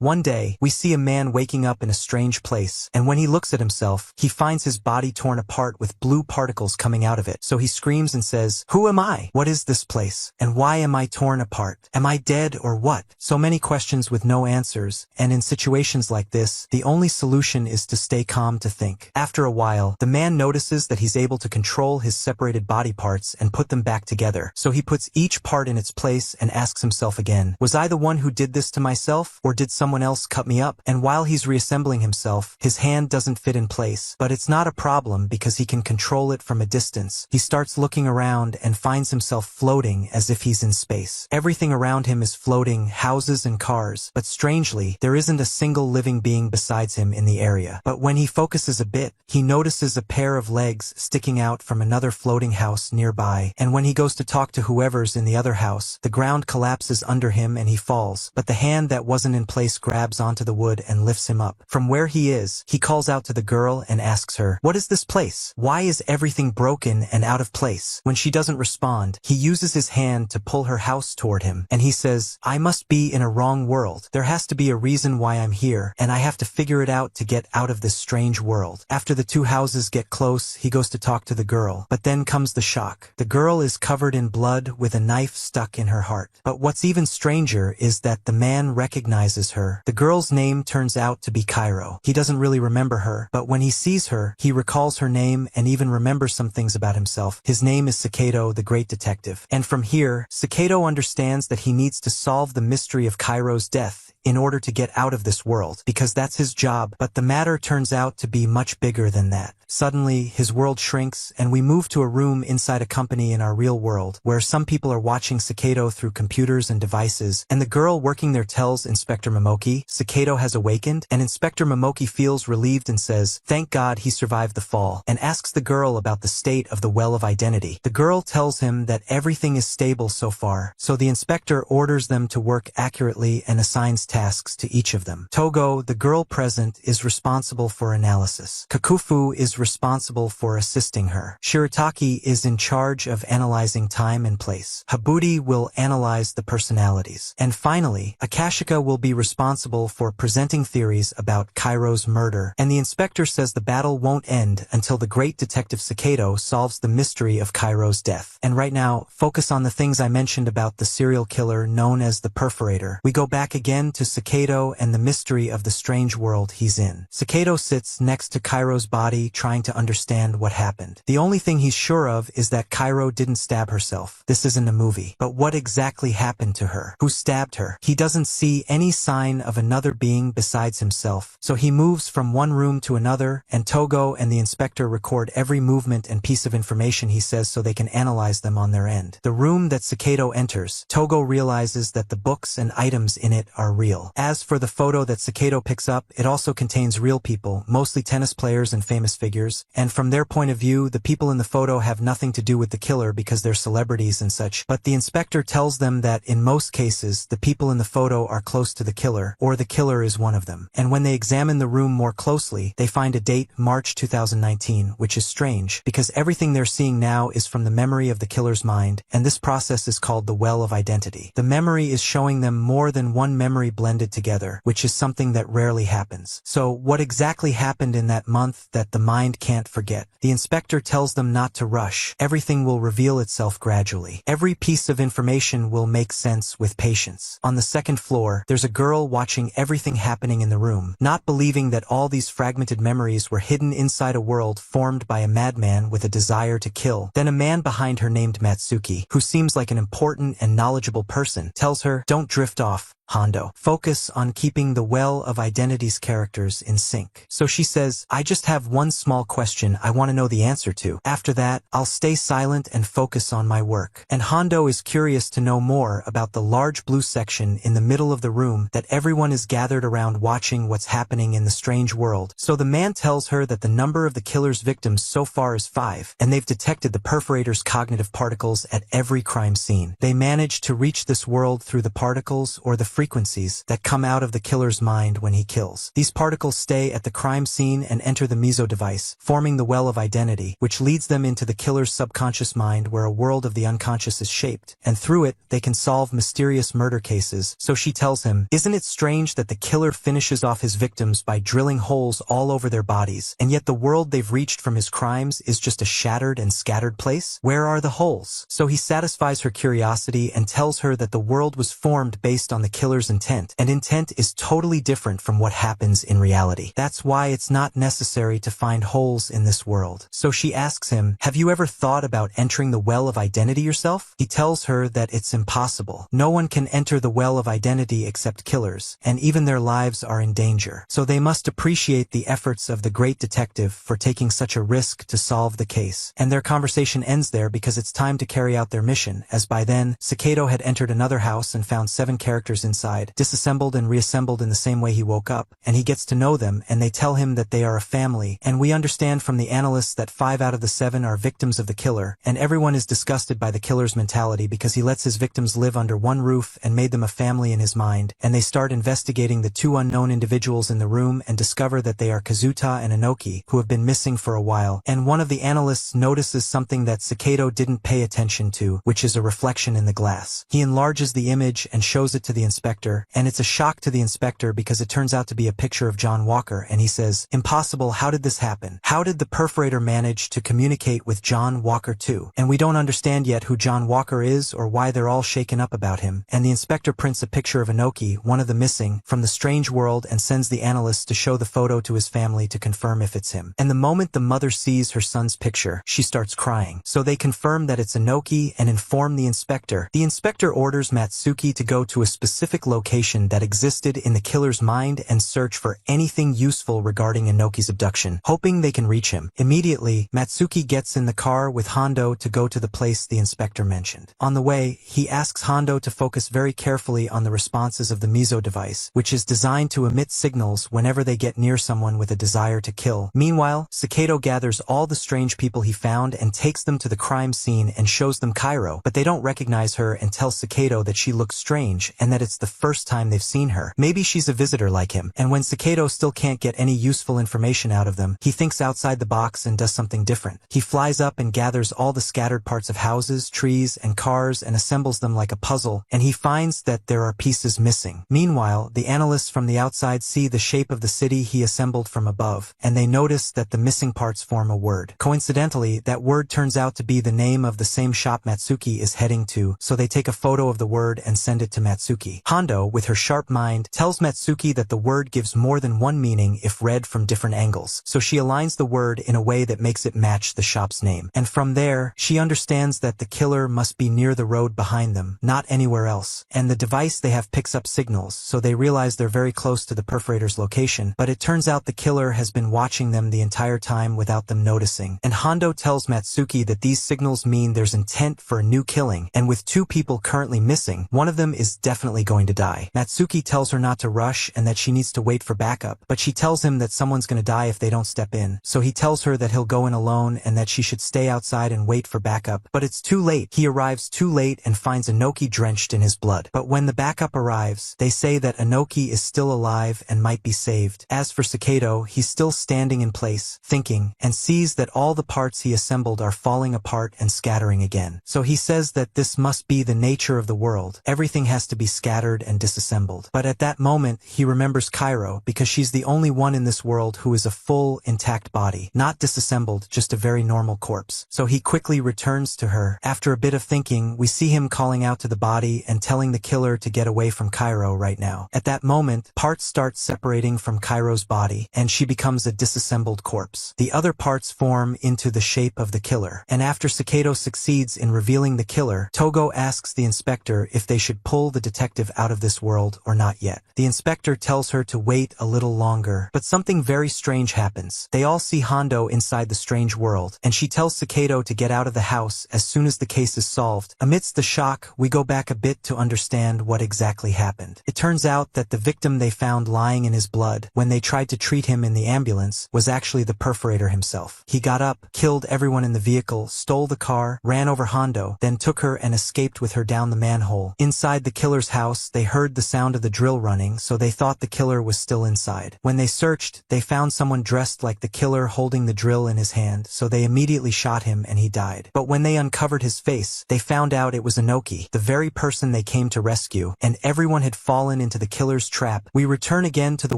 One day, we see a man waking up in a strange place, and when he looks at himself, he finds his body torn apart with blue particles coming out of it. So he screams and says, "Who am I? What is this place? And why am I torn apart? Am I dead or what?" So many questions with no answers, and in situations like this, the only solution is to stay calm, to think. After a while, the man notices that he's able to control his separated body parts and put them back together. So he puts each part in its place and asks himself again, was I the one who did this to myself, or did someone else cut me up? And while he's reassembling himself, his hand doesn't fit in place, but it's not a problem because he can control it from a distance. He starts looking around and finds himself floating as if he's in space. Everything around him is floating, houses and cars, but strangely, there isn't a single living being besides him in the area. But when he focuses a bit, he notices a pair of legs sticking out from another floating house nearby, and when he goes to talk to whoever's in the other house, the ground collapses under him and he falls, but the hand that wasn't in place grabs onto the wood and lifts him up. From where he is, he calls out to the girl and asks her, "What is this place? Why is everything broken and out of place?" When she doesn't respond, he uses his hand to pull her house toward him, and he says, "I must be in a wrong world. There has to be a reason why I'm here, and I have to figure it out to get out of this strange world." After the two houses get close, he goes to talk to the girl, but then comes the shock. The girl is covered in blood with a knife stuck in her heart. But what's even stranger is that the man recognizes her. The girl's name turns out to be Cairo. He doesn't really remember her, but when he sees her, he recalls her name and even remembers some things about himself. His name is Cico, the great detective. And from here, Cico understands that he needs to solve the mystery of Cairo's death in order to get out of this world, because that's his job. But the matter turns out to be much bigger than that. Suddenly, his world shrinks, and we move to a room inside a company in our real world, where some people are watching Cico through computers and devices, and the girl working there tells Inspector Momoki Cico has awakened, and Inspector Momoki feels relieved and says, "Thank God he survived the fall," and asks the girl about the state of the Well of Identity. The girl tells him that everything is stable so far, so the inspector orders them to work accurately and assigns tasks to each of them. Togo, the girl present, is responsible for analysis. Kakufu is responsible for assisting her. Shirataki is in charge of analyzing time and place. Habudi will analyze the personalities. And finally, Akashika will be responsible for presenting theories about Cairo's murder, and the inspector says the battle won't end until the great detective Cico solves the mystery of Cairo's death. And right now, focus on the things I mentioned about the serial killer known as the Perforator. We go back again to Cico and the mystery of the strange world he's in. Cico sits next to Cairo's body trying to understand what happened. The only thing he's sure of is that Cairo didn't stab herself. This isn't a movie. But what exactly happened to her? Who stabbed her? He doesn't see any sign of another being besides himself. So he moves from one room to another, and Togo and the inspector record every movement and piece of information he says so they can analyze them on their end. The room that Cico enters, Togo realizes that the books and items in it are real. As for the photo that Cico picks up, it also contains real people, mostly tennis players and famous figures, and from their point of view, the people in the photo have nothing to do with the killer because they're celebrities and such, but the inspector tells them that in most cases, the people in the photo are close to the killer, or the killer is one of them. And when they examine the room more closely, they find a date, March 2019, which is strange, because everything they're seeing now is from the memory of the killer's mind, and this process is called the Well of Identity. The memory is showing them more than one memory blended together, which is something that rarely happens. So what exactly happened in that month that the mind can't forget? The inspector tells them not to rush. Everything will reveal itself gradually. Every piece of information will make sense with patience. On the second floor, there's a girl watching everything happening in the room, not believing that all these fragmented memories were hidden inside a world formed by a madman with a desire to kill. Then a man behind her named Matsuki, who seems like an important and knowledgeable person, tells her, "Don't drift off, Hondo. Focus on keeping the Well of Identity's characters in sync." So she says, "I just have one small question I want to know the answer to. After that, I'll stay silent and focus on my work." And Hondo is curious to know more about the large blue section in the middle of the room that everyone is gathered around watching what's happening in the strange world. So the man tells her that the number of the killer's victims so far is 5, and they've detected the perforator's cognitive particles at every crime scene. They managed to reach this world through the particles or the frequencies that come out of the killer's mind when he kills. These particles stay at the crime scene and enter the meso device, forming the well of identity, which leads them into the killer's subconscious mind where a world of the unconscious is shaped, and through it, they can solve mysterious murder cases. So she tells him, "Isn't it strange that the killer finishes off his victims by drilling holes all over their bodies, and yet the world they've reached from his crimes is just a shattered and scattered place? Where are the holes?" So he satisfies her curiosity and tells her that the world was formed based on the killer's intent, and intent is totally different from what happens in reality. That's why it's not necessary to find holes in this world. So she asks him, "Have you ever thought about entering the well of identity yourself?" He tells her that it's impossible. No one can enter the well of identity except killers, and even their lives are in danger. So they must appreciate the efforts of the great detective for taking such a risk to solve the case. And their conversation ends there because it's time to carry out their mission, as by then, Cico had entered another house and found 7 characters inside, disassembled and reassembled in the same way he woke up, and he gets to know them, and they tell him that they are a family, and we understand from the analysts that 5 out of the 7 are victims of the killer, and everyone is disgusted by the killer's mentality because he lets his victims live under one roof and made them a family in his mind, and they start investigating the 2 unknown individuals in the room and discover that they are Kazuta and Inoki, who have been missing for a while, and one of the analysts notices something that Cico didn't pay attention to, which is a reflection in the glass. He enlarges the image and shows it to the inspector, and it's a shock to the inspector because it turns out to be a picture of John Walker, and he says, "Impossible, how did this happen? How did the perforator manage to communicate with John Walker too?" And we don't understand yet who John Walker is or why they're all shaken up about him, and the inspector prints a picture of Inoki, one of the missing, from the strange world and sends the analyst to show the photo to his family to confirm if it's him. And the moment the mother sees her son's picture, she starts crying. So they confirm that it's Inoki and inform the inspector. The inspector orders Matsuki to go to a specific location that existed in the killer's mind and search for anything useful regarding Inoki's abduction, hoping they can reach him. Immediately, Matsuki gets in the car with Hondo to go to the place the inspector mentioned. On the way, he asks Hondo to focus very carefully on the responses of the meso device, which is designed to emit signals whenever they get near someone with a desire to kill. Meanwhile, Cico gathers all the strange people he found and takes them to the crime scene and shows them Cairo, but they don't recognize her and tell Cico that she looks strange and that it's the first time they've seen her. Maybe she's a visitor like him. And when Cico still can't get any useful information out of them, he thinks outside the box and does something different. He flies up and gathers all the scattered parts of houses, trees, and cars and assembles them like a puzzle, and he finds that there are pieces missing. Meanwhile, the analysts from the outside see the shape of the city he assembled from above, and they notice that the missing parts form a word. Coincidentally, that word turns out to be the name of the same shop Matsuki is heading to, so they take a photo of the word and send it to Matsuki. Hondo, with her sharp mind, tells Matsuki that the word gives more than one meaning if read from different angles, so she aligns the word in a way that makes it match the shop's name. And from there, she understands that the killer must be near the road behind them, not anywhere else. And the device they have picks up signals, so they realize they're very close to the perforator's location, but it turns out the killer has been watching them the entire time without them noticing. And Hondo tells Matsuki that these signals mean there's intent for a new killing, and with 2 people currently missing, one of them is definitely going to die. Matsuki tells her not to rush and that she needs to wait for backup, but she tells him that someone's gonna die if they don't step in, so he tells her that he'll go in alone and that she should stay outside and wait for backup, but it's too late. He arrives too late and finds Inoki drenched in his blood. But when the backup arrives, they say that Inoki is still alive and might be saved. As for Cico, he's still standing in place, thinking, and sees that all the parts he assembled are falling apart and scattering again. So he says that this must be the nature of the world. Everything has to be scattered and disassembled. But at that moment, he remembers Cairo because she's the only one in this world who is a full, intact body, not disassembled, just a very normal corpse. So he quickly returns to her. After a bit of thinking, we see him calling out to the body and telling the killer to get away from Cairo right now. At that moment, parts start separating from Cairo's body, and she becomes a disassembled corpse. The other parts form into the shape of the killer. And after Cico succeeds in revealing the killer, Togo asks the inspector if they should pull the detective out of this world or not yet. The inspector tells her to wait a little longer, but something very strange happens. They all see Hondo inside the strange world, and she tells Cico to get out of the house as soon as the case is solved. Amidst the shock, we go back a bit to understand what exactly happened. It turns out that the victim they found lying in his blood, when they tried to treat him in the ambulance, was actually the perforator himself. He got up, killed everyone in the vehicle, stole the car, ran over Hondo, then took her and escaped with her down the manhole. Inside the killer's house, house, they heard the sound of the drill running, so they thought the killer was still inside. When they searched, they found someone dressed like the killer holding the drill in his hand, so they immediately shot him and he died. But when they uncovered his face, they found out it was Inoki, the very person they came to rescue, and everyone had fallen into the killer's trap. We return again to the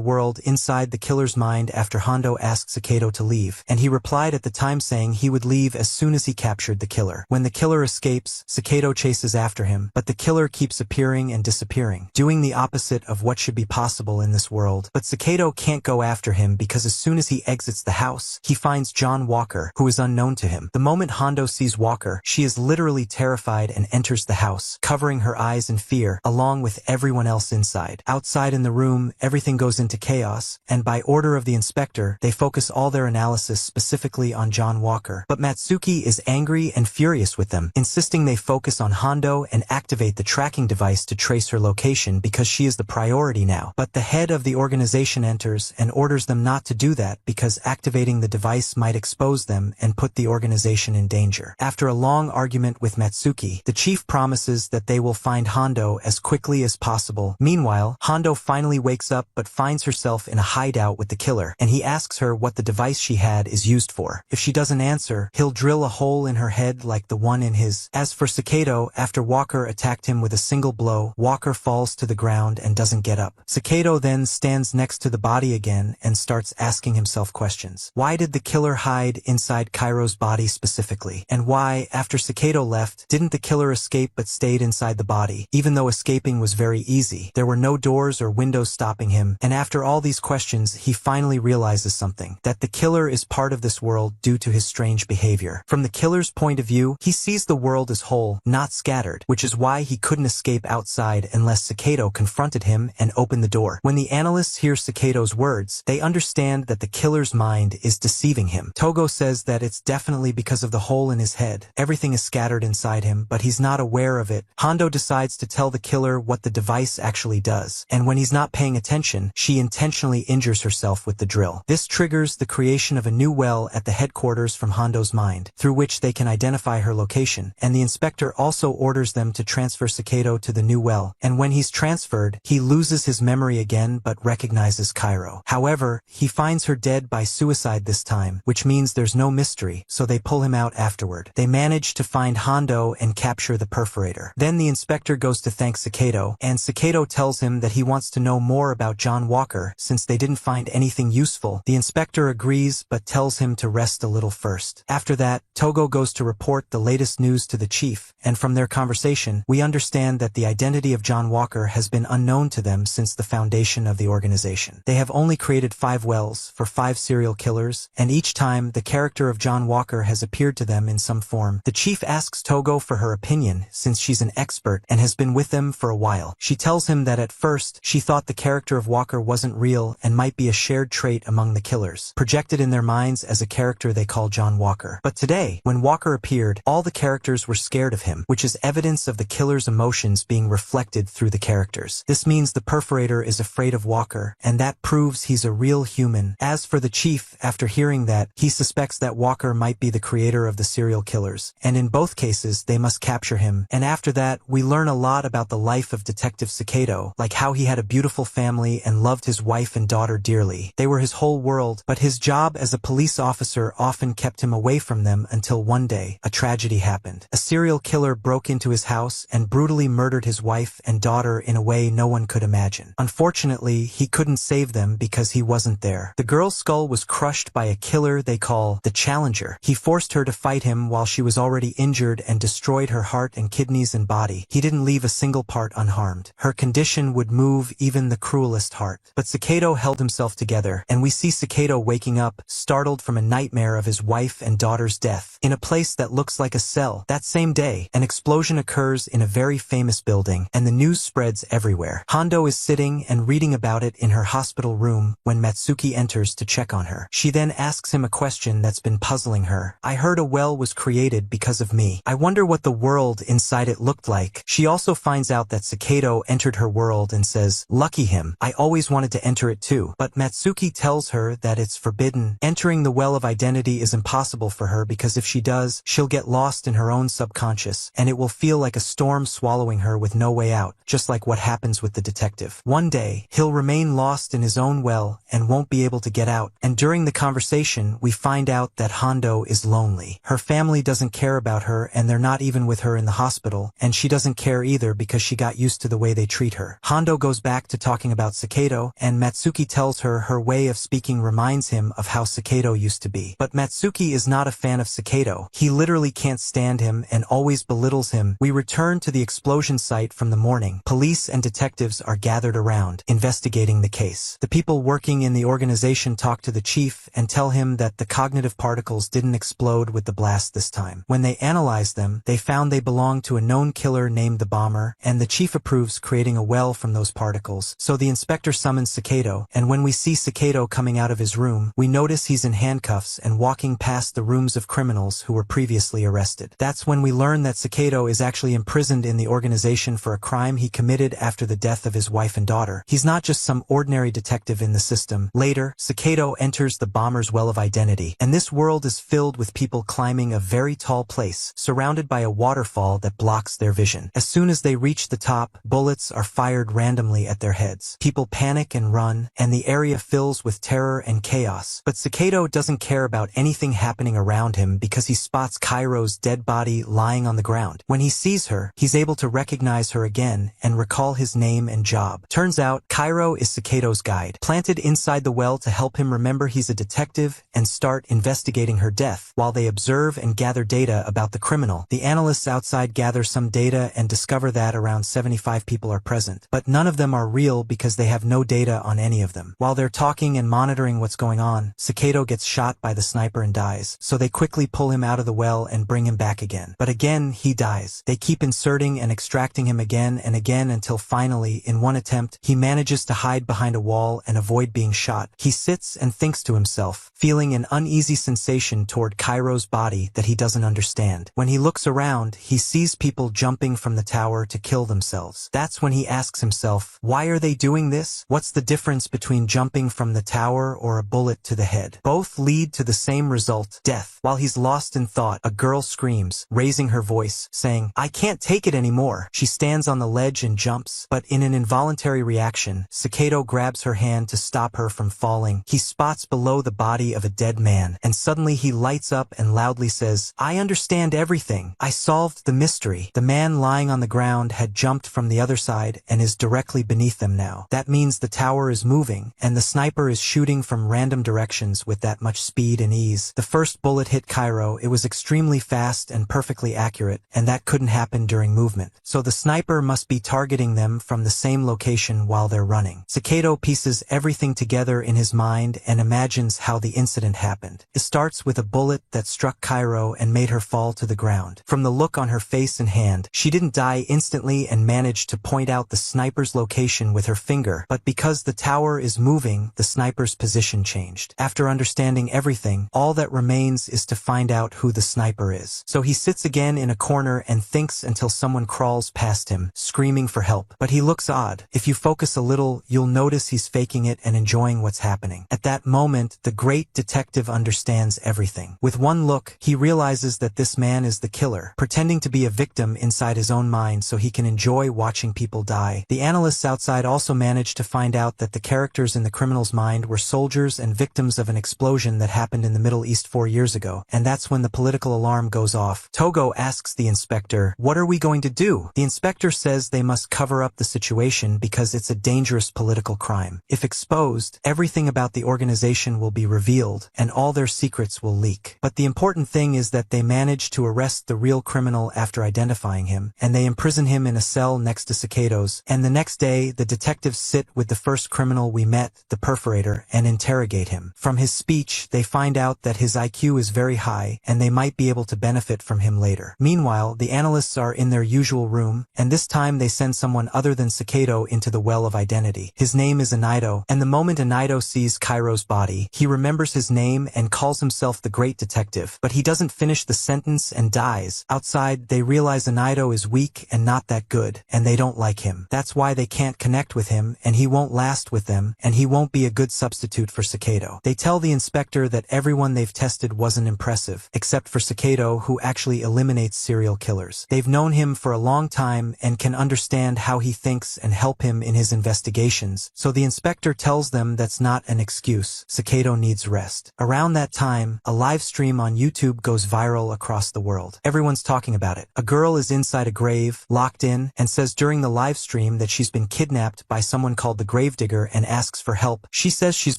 world inside the killer's mind after Hondo asked Cico to leave, and he replied at the time saying he would leave as soon as he captured the killer. When the killer escapes, Cico chases after him, but the killer keeps appearing and disappearing, doing the opposite of what should be possible in this world. But Cico can't go after him because as soon as he exits the house, he finds John Walker, who is unknown to him. The moment Hondo sees Walker, she is literally terrified and enters the house, covering her eyes in fear, along with everyone else inside. Outside in the room, everything goes into chaos, and by order of the inspector, they focus all their analysis specifically on John Walker. But Matsuki is angry and furious with them, insisting they focus on Hondo and activate the tracking device to trace her location because she is the priority now. But the head of the organization enters and orders them not to do that because activating the device might expose them and put the organization in danger. After a long argument with Matsuki, the chief promises that they will find Hondo as quickly as possible. Meanwhile, Hondo finally wakes up but finds herself in a hideout with the killer, and he asks her what the device she had is used for. If she doesn't answer, he'll drill a hole in her head like the one in his. As for Cico, after Walker attacked him with a single blow, Walker falls to the ground and doesn't get up. Cico then stands next to the body again and starts asking himself questions. Why did the killer hide inside Cairo's body specifically? And why, after Cico left, didn't the killer escape but stayed inside the body? Even though escaping was very easy, there were no doors or windows stopping him, and after all these questions, he finally realizes something, that the killer is part of this world due to his strange behavior. From the killer's point of view, he sees the world as whole, not scattered, which is why he couldn't escape outside unless Cico confronted him and opened the door. When the analysts hear Cico's words, they understand that the killer's mind is deceiving him. Togo says that it's definitely because of the hole in his head. Everything is scattered inside him, but he's not aware of it. Hondo decides to tell the killer what the device actually does, and when he's not paying attention, she intentionally injures herself with the drill. This triggers the creation of a new well at the headquarters from Hondo's mind, through which they can identify her location, and the inspector also orders them to transfer Cico to the new well, and when he's transferred, he loses his memory again but recognizes Cairo. However, he finds her dead by suicide this time, which means there's no mystery, so they pull him out afterward. They manage to find Hondo and capture the perforator. Then the inspector goes to thank Cico, and Cico tells him that he wants to know more about John Walker since they didn't find anything useful. The inspector agrees but tells him to rest a little first. After that, Togo goes to report the latest news to the chief, and from their conversation, we understand that the identity of John Walker has been unknown to them since the foundation of the organization. They have only created 5 wells for 5 serial killers, and each time the character of John Walker has appeared to them in some form. The chief asks Togo for her opinion since she's an expert and has been with them for a while. She tells him that at first, she thought the character of Walker wasn't real and might be a shared trait among the killers, projected in their minds as a character they call John Walker. But today, when Walker appeared, all the characters were scared of him, which is evidence of the killer's emotions being reflected through the characters. This means the perforator is afraid of Walker, and that proves he's a real human. As for the chief, after hearing that, he suspects that Walker might be the creator of the serial killers, and in both cases, they must capture him. And after that, we learn a lot about the life of Detective Cico, like how he had a beautiful family and loved his wife and daughter dearly. They were his whole world, but his job as a police officer often kept him away from them until one day, a tragedy happened. A serial killer broke into his house and brutally murdered his wife and daughter in a way no one could imagine. Unfortunately, he couldn't save them because he wasn't there. The girl's skull was crushed by a killer they call the Challenger. He forced her to fight him while she was already injured and destroyed her heart and kidneys and body. He didn't leave a single part unharmed. Her condition would move even the cruelest heart. But Cico held himself together, and we see Cico waking up, startled from a nightmare of his wife and daughter's death, in a place that looks like a cell. That same day, an explosion occurs in a very famous building, and the news spreads everywhere. Hondo is sitting and reading about it in her hospital room when Matsuki enters to check on her. She then asks him a question that's been puzzling her. I heard a well was created because of me. I wonder what the world inside it looked like. She also finds out that Cico entered her world and says, lucky him, I always wanted to enter it too. But Matsuki tells her that it's forbidden. Entering the well of identity is impossible for her because if she does, she'll get lost in her own subconscious, and it will feel like a storm swallowing her with no way out. out, just like what happens with the detective. One day, he'll remain lost in his own well and won't be able to get out, and during the conversation, we find out that Hondo is lonely. Her family doesn't care about her, and they're not even with her in the hospital, and she doesn't care either because she got used to the way they treat her. Hondo goes back to talking about Cico, and Matsuki tells her her way of speaking reminds him of how Cico used to be. But Matsuki is not a fan of Cico. He literally can't stand him and always belittles him. We return to the explosion site from the morning. Police and detectives are gathered around, investigating the case. The people working in the organization talk to the chief and tell him that the cognitive particles didn't explode with the blast this time. When they analyzed them, they found they belonged to a known killer named the Bomber, and the chief approves creating a well from those particles. So the inspector summons Cico, and when we see Cico coming out of his room, we notice he's in handcuffs and walking past the rooms of criminals who were previously arrested. That's when we learn that Cico is actually imprisoned in the organization for a crime he committed after the death of his wife and daughter. He's not just some ordinary detective in the system. Later, Cico enters the Bomber's well of identity, and this world is filled with people climbing a very tall place, surrounded by a waterfall that blocks their vision. As soon as they reach the top, bullets are fired randomly at their heads. People panic and run, and the area fills with terror and chaos. But Cico doesn't care about anything happening around him because he spots Cairo's dead body lying on the ground. When he sees her, he's able to recognize her again and recall his name and job. Turns out, Cairo is Cico's guide, planted inside the well to help him remember he's a detective and start investigating her death, while they observe and gather data about the criminal. The analysts outside gather some data and discover that around 75 people are present, but none of them are real because they have no data on any of them. While they're talking and monitoring what's going on, Cico gets shot by the sniper and dies, so they quickly pull him out of the well and bring him back again. But again, he dies. They keep inserting and extracting him again and again until finally, in one attempt, he manages to hide behind a wall and avoid being shot. He sits and thinks to himself, feeling an uneasy sensation toward Cairo's body that he doesn't understand. When he looks around, he sees people jumping from the tower to kill themselves. That's when he asks himself, why are they doing this? What's the difference between jumping from the tower or a bullet to the head? Both lead to the same result, death. While he's lost in thought, a girl screams, raising her voice, saying, I can't take it anymore. She stands on the ledge and jumps, but in an involuntary reaction, Cico grabs her hand to stop her from falling. He spots below the body of a dead man, and suddenly he lights up and loudly says, I understand everything. I solved the mystery. The man lying on the ground had jumped from the other side and is directly beneath them now. That means the tower is moving, and the sniper is shooting from random directions with that much speed and ease. The first bullet hit Cairo. It was extremely fast and perfectly accurate, and that couldn't happen during movement. So the sniper must be targeting them from the same location while they're running. Cico pieces everything together in his mind and imagines how the incident happened. It starts with a bullet that struck Cairo and made her fall to the ground. From the look on her face and hand, she didn't die instantly and managed to point out the sniper's location with her finger, but because the tower is moving, the sniper's position changed. After understanding everything, all that remains is to find out who the sniper is. So he sits again in a corner and thinks until someone crawls past him, screaming for help. But he looks odd. If you focus a little, you'll notice he's faking it and enjoying what's happening. At that moment, the great detective understands everything. With one look, he realizes that this man is the killer, pretending to be a victim inside his own mind so he can enjoy watching people die. The analysts outside also managed to find out that the characters in the criminal's mind were soldiers and victims of an explosion that happened in the Middle East 4 years ago, and that's when the political alarm goes off. Togo asks the inspector, what are we going to do? The inspector says they must cover up the situation because it's a dangerous political crime. If exposed, everything about the organization will be revealed, and all their secrets will leak. But the important thing is that they manage to arrest the real criminal after identifying him, and they imprison him in a cell next to Cico's, and the next day, the detectives sit with the first criminal we met, the perforator, and interrogate him. From his speech, they find out that his IQ is very high, and they might be able to benefit from him later. Meanwhile, the analysts are in their usual room, and this time they send someone other than Cico into the well of identity. His name is Anido, and the moment Anido sees Cairo's body, he remembers his name and calls himself the Great Detective, but he doesn't finish the sentence and dies. Outside, they realize Anido is weak and not that good, and they don't like him. That's why they can't connect with him, and he won't last with them, and he won't be a good substitute for Cico. They tell the inspector that everyone they've tested wasn't impressive, except for Cico, who actually eliminates serial killers. They've known him for a long time and can understand how he thinks and help him in his investigations, so the inspector tells them that's not an excuse. Cico needs rest. Around that time, a live stream on YouTube goes viral across the world. Everyone's talking about it. A girl is inside a grave, locked in, and says during the live stream that she's been kidnapped by someone called the gravedigger and asks for help. She says she's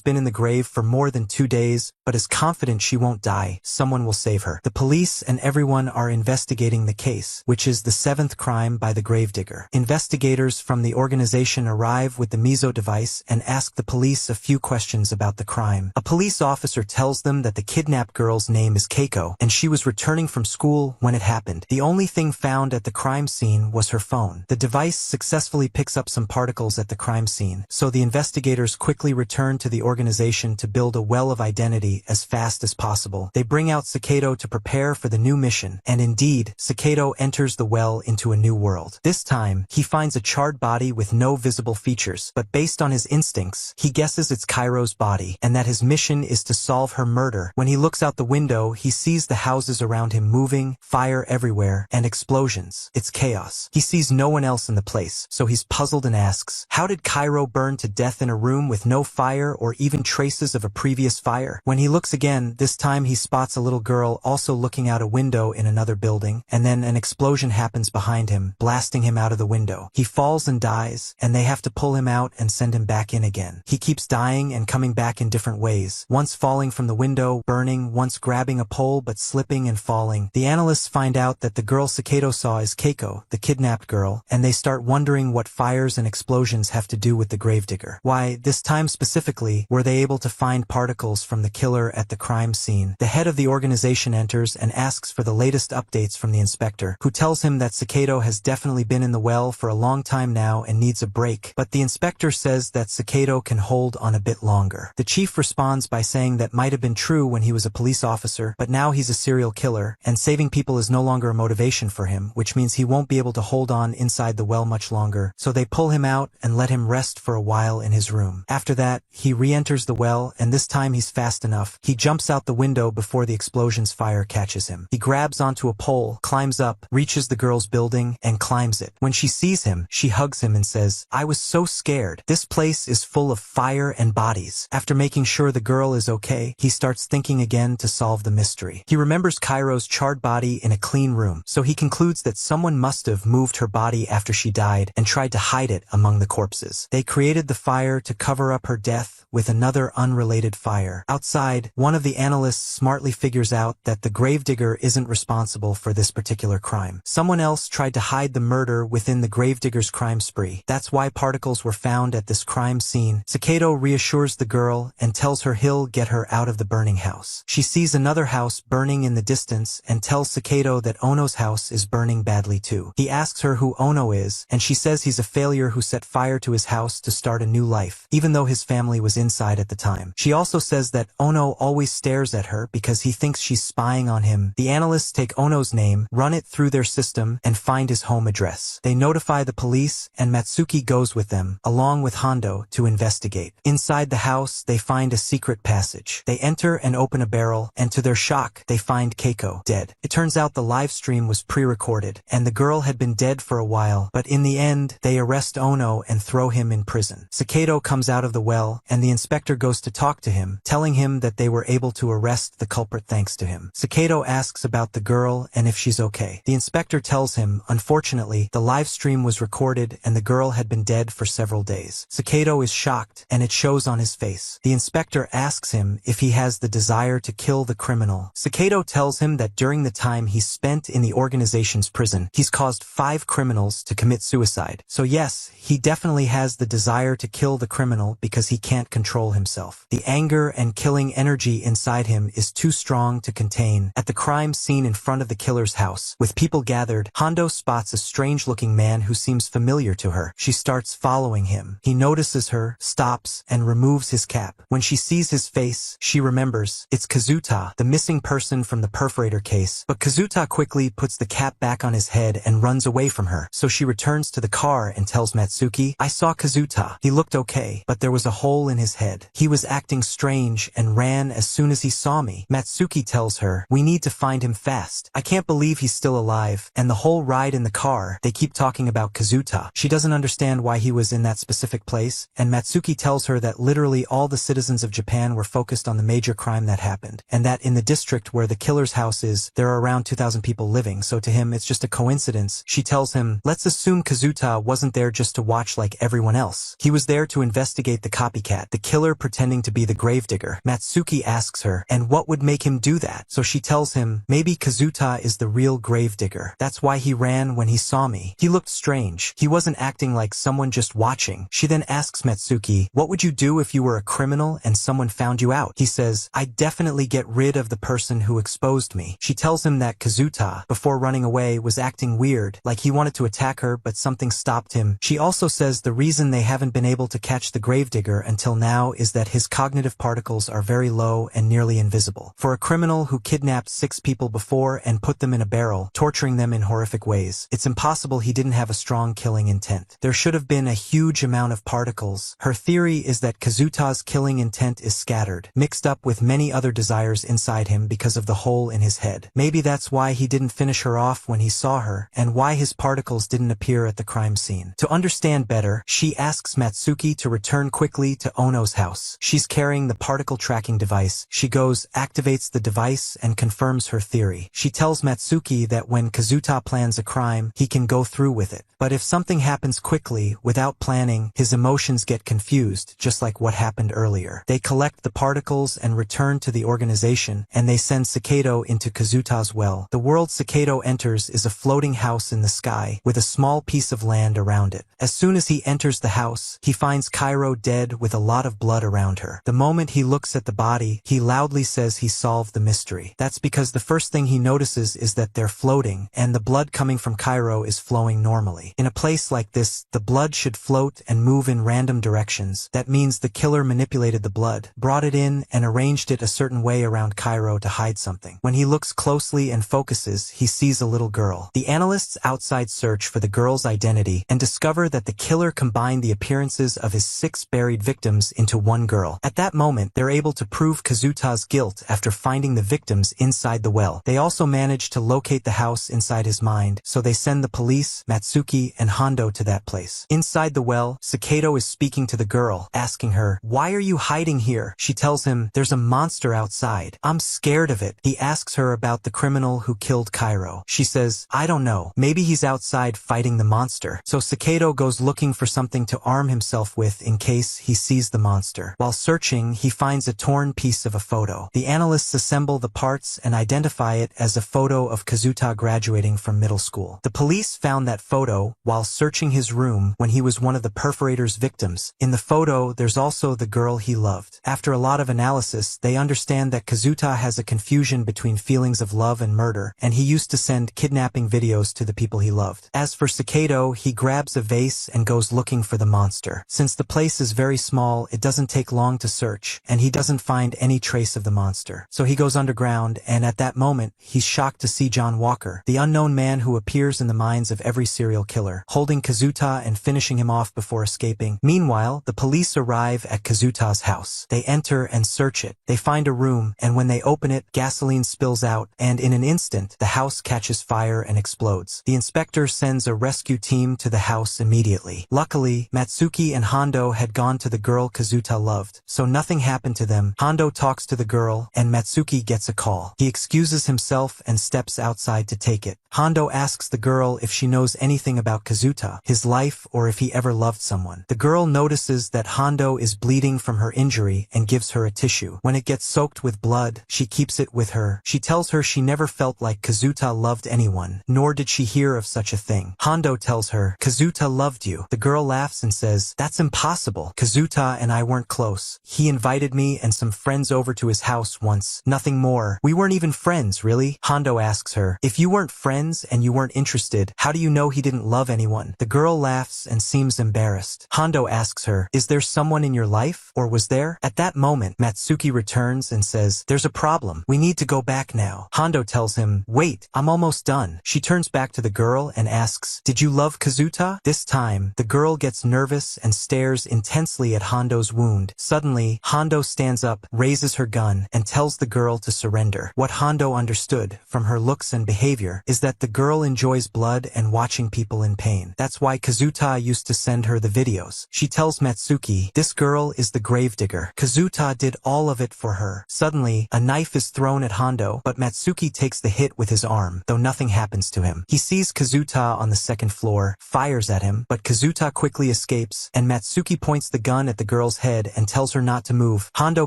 been in the grave for more than 2 days, but is confident she won't die. Someone will save her. The police and everyone are investigating the case, which is the 7th crime by the gravedigger. Investigators from the organization arrive with the Miso device and ask the police a few questions about the crime. A police officer tells them that the kidnapped girl's name is Keiko, and she was returning from school when it happened. The only thing found at the crime scene was her phone. The device successfully picks up some particles at the crime scene, so the investigators quickly return to the organization to build a well of identity as fast as possible. They bring out Cico to prepare for the new mission, and indeed, Cico enters the well into a new world. This time, he finds a charred body with no visible features, but based on his instincts, he guesses it's Kairo's body, and that his mission is to solve her murder. When he looks out the window, he sees the houses around him moving, fire everywhere, and explosions. It's chaos. He sees no one else in the place, so he's puzzled and asks, how did Kairo burn to death in a room with no fire or even traces of a previous fire? When he looks again, this time he spots a little girl also looking out a window in another building, and then an explosion happens behind him, blasting him out of the window. He falls and dies, and they have to pull him out and send him back in again. He keeps dying and coming back in different ways, once falling from the window, burning, once grabbing a pole but slipping and falling. The analysts find out that the girl Cico saw is Keiko, the kidnapped girl, and they start wondering what fires and explosions have to do with the gravedigger. Why, this time specifically, were they able to find particles from the killer at the crime scene? The head of the organization enters and asks for the latest updates from the inspector, who tells him that Cico has definitely been in the well for a long time now and needs a break, but the inspector says that Cico can hold on a bit longer. The chief responds by saying that might have been true when he was a police officer, but now he's a serial killer, and saving people is no longer a motivation for him, which means he won't be able to hold on inside the well much longer, so they pull him out and let him rest for a while in his room. After that, he re-enters the well, and this time he's fast enough. He jumps out the window before the explosion's fire catches him. He grabs onto a pole, climbs up, reaches the girl's building, and climbs it. When she sees him, she hugs him and says, "I was so scared. This place is full of fire and bodies." After making sure the girl is okay, he starts thinking again to solve the mystery. He remembers Kairo's charred body in a clean room, so he concludes that someone must have moved her body after she died and tried to hide it among the corpses. They created the fire to cover up her death with another unrelated fire. Outside, one of the analysts smartly figures out that the gravedigger isn't responsible for this particular crime. Someone else tried to hide the murder within the gravedigger's crime spree. That's why particles were found at this crime scene. Cico reassures the girl and tells her he'll get her out of the burning house. She sees another house burning in the distance and tells Cico that Ono's house is burning badly too. He asks her who Ono is, and she says he's a failure who set fire to his house to start a new life, even though his family was inside at the time. She also says that Ono always stares at her because he thinks she's spying on him. The analysts take Ono's name, run it through their system, and find his home address. They notify the police, and Matsuki goes with them, along with Hondo, to investigate. Inside the house, they find a secret passage. They enter and open a barrel, and to their shock, they find Keiko dead. It turns out the live stream was pre-recorded, and the girl had been dead for a while, but in the end, they arrest Ono and throw him in prison. Cico comes out of the well, and the inspector goes to talk to him, telling him that they were able to arrest the culprit thanks to him. Cico asks about the girl and if she's okay. The inspector tells him, unfortunately, the live stream was recorded and the girl had been dead for several days. Cico is shocked, and it shows on his face. The inspector asks him if he has the desire to kill the criminal. Cico tells him that during the time he's spent in the organization's prison, he's caused 5 criminals to commit suicide. So yes, he definitely has the desire to kill the criminal because he can't control himself. The anger and killing energy inside him is too strong to contain. At the crime scene in front of the killer's house, with people gathered, Hondo spots a strange-looking man who seems familiar to her. She starts following him. He notices her, stops, and removes his cap. When she sees his face, she remembers. It's Kazuta, the missing person from the perforator case, but Kazuta quickly puts the cap back on his head and runs away from her, so she returns to the car and tells Matsuki, "I saw Kazuta. He looked okay, but there was a hole in his head. He was acting strange and ran as soon as he saw me. Matsuki tells her, we need to find him fast. I can't believe he's still alive. And the whole ride in the car, they keep talking about Kazuta. She doesn't understand why he was in that specific place, and Matsuki tells her that literally all the citizens of Japan were focused on the major crime that happened, and that in the district where the killer's house is, there are around 2,000 people living, so to him it's just a coincidence. She tells him, let's assume Kazuta wasn't there just to watch like everyone else. He was there to investigate the copycat, the killer pretending to be the gravedigger. Matsuki asks her, and what would make him do that? So she tells him, maybe Kazuta is the real gravedigger. That's why he ran when he saw me. He looked strange. He wasn't acting like someone just watching. She then asks Matsuki, what would you do if you were a criminal and someone found you out? He says, I'd definitely get rid of the person who exposed me. She tells him that Kazuta, before running away, was acting weird, like he wanted to attack her but something stopped him. She also says the reason they haven't been able to catch the gravedigger until now is that his cognitive particles are very low and nearly invisible. For a criminal who kidnapped 6 people before and put them in a barrel, torturing them in horrific ways, it's impossible he didn't have a strong killing intent. There should have been a huge amount of particles. Her theory is that Kazuta's killing intent is scattered, mixed up with many other desires inside him because of the hole in his head. Maybe that's why he didn't finish her off when he saw her, and why his particles didn't appear at the crime scene. To understand better, she asks Matsuki to return quickly to Ono's house. She's carrying the particle tracking device. She goes, activates the device, and confirms her theory. She tells Matsuki that when Kazuta plans a crime, he can go through with it. But if something happens quickly, without planning, his emotions get confused, just like what happened earlier. They collect the particles and return to the organization, and they send Cico into Kazuta's well. The world Cico enters is a floating house in the sky, with a small piece of land around it. As soon as he enters the house, he finds Cairo dead with a lot of blood around her. The moment he looks at the body, he loudly says he solved the mystery. That's because the first thing he notices is that they're floating, and the blood coming from Cairo is flowing normally. In a place like this, the blood should float and move in random directions. That means the killer manipulated the blood, brought it in, and arranged it a certain way around Cairo to hide something. When he looks closely and focuses, he sees a little girl. The analysts outside search for the girl's identity and discover that the killer combined the appearances of his 6 buried victims into one girl. At that moment, they're able to prove Kazuta's guilt after finding the victims inside the well. They also manage to locate the house inside his mind, so they send the police, Matsuki, and Hondo to that place. Inside the well, Cico is speaking to the girl, asking her, why are you hiding here? She tells him, there's a monster outside. I'm scared of it. He asks her about the criminal who killed Cairo. She says, I don't know. Maybe he's outside fighting the monster. So Cico goes looking for something to arm himself with in case he sees the monster. While searching, he finds a torn piece of a photo. The analysts assemble the parts and identify it as a photo of Kazuta graduating from middle school. The police found that photo while searching his room when he was one of the perforator's victims. In the photo, there's also the girl he loved. After a lot of analysis, they understand that Kazuta has a confusion between feelings of love and murder, and he used to send kidnapping videos to the people he loved. As for Cico, he grabs a vase and goes looking for the monster. Since the place is very small, it doesn't take long to search, and he doesn't find any trace of the monster. So he goes underground, and at that moment, he's shocked to see John Walker, the unknown man who appears in the minds of every serial killer, holding Kazuta and finishing him off before escaping. Meanwhile, the police arrive at Kazuta's house. They enter and search it. They find a room, and when they open it, gasoline spills out, and in an instant, the house catches fire and explodes. The inspector sends a rescue team to the house immediately. Luckily, Matsuki and Hondo had gone to the girl Kazuta loved, so nothing happened to them. Hondo talks to the girl, and Matsuki gets a call. He excuses himself and steps outside to take it. Hondo asks the girl if she knows anything about Kazuta, his life, or if he ever loved someone. The girl notices that Hondo is bleeding from her injury and gives her a tissue. When it gets soaked with blood, she keeps it with her. She tells her she never felt like Kazuta loved anyone, nor did she hear of such a thing. Hondo tells her, Kazuta loved you. The girl laughs and says, that's impossible. Kazuta and I weren't close. He invited me and some friends over to his house once. Nothing more. We weren't even friends, really? Hondo asks her, if you weren't friends and you weren't interested, how do you know he didn't love anyone? The girl laughs and seems embarrassed. Hondo asks her, is there someone in your life, or was there? At that moment, Matsuki returns and says, there's a problem. We need to go back now. Hondo tells him, wait, I'm almost done. She turns back to the girl and asks, did you love Kazuta? This time, the girl gets nervous and stares intensely at Hondo Hondo's wound. Suddenly, Hondo stands up, raises her gun, and tells the girl to surrender. What Hondo understood, from her looks and behavior, is that the girl enjoys blood and watching people in pain. That's why Kazuta used to send her the videos. She tells Matsuki, this girl is the gravedigger. Kazuta did all of it for her. Suddenly, a knife is thrown at Hondo, but Matsuki takes the hit with his arm, though nothing happens to him. He sees Kazuta on the second floor, fires at him, but Kazuta quickly escapes, and Matsuki points the gun at the girl's head and tells her not to move. Hondo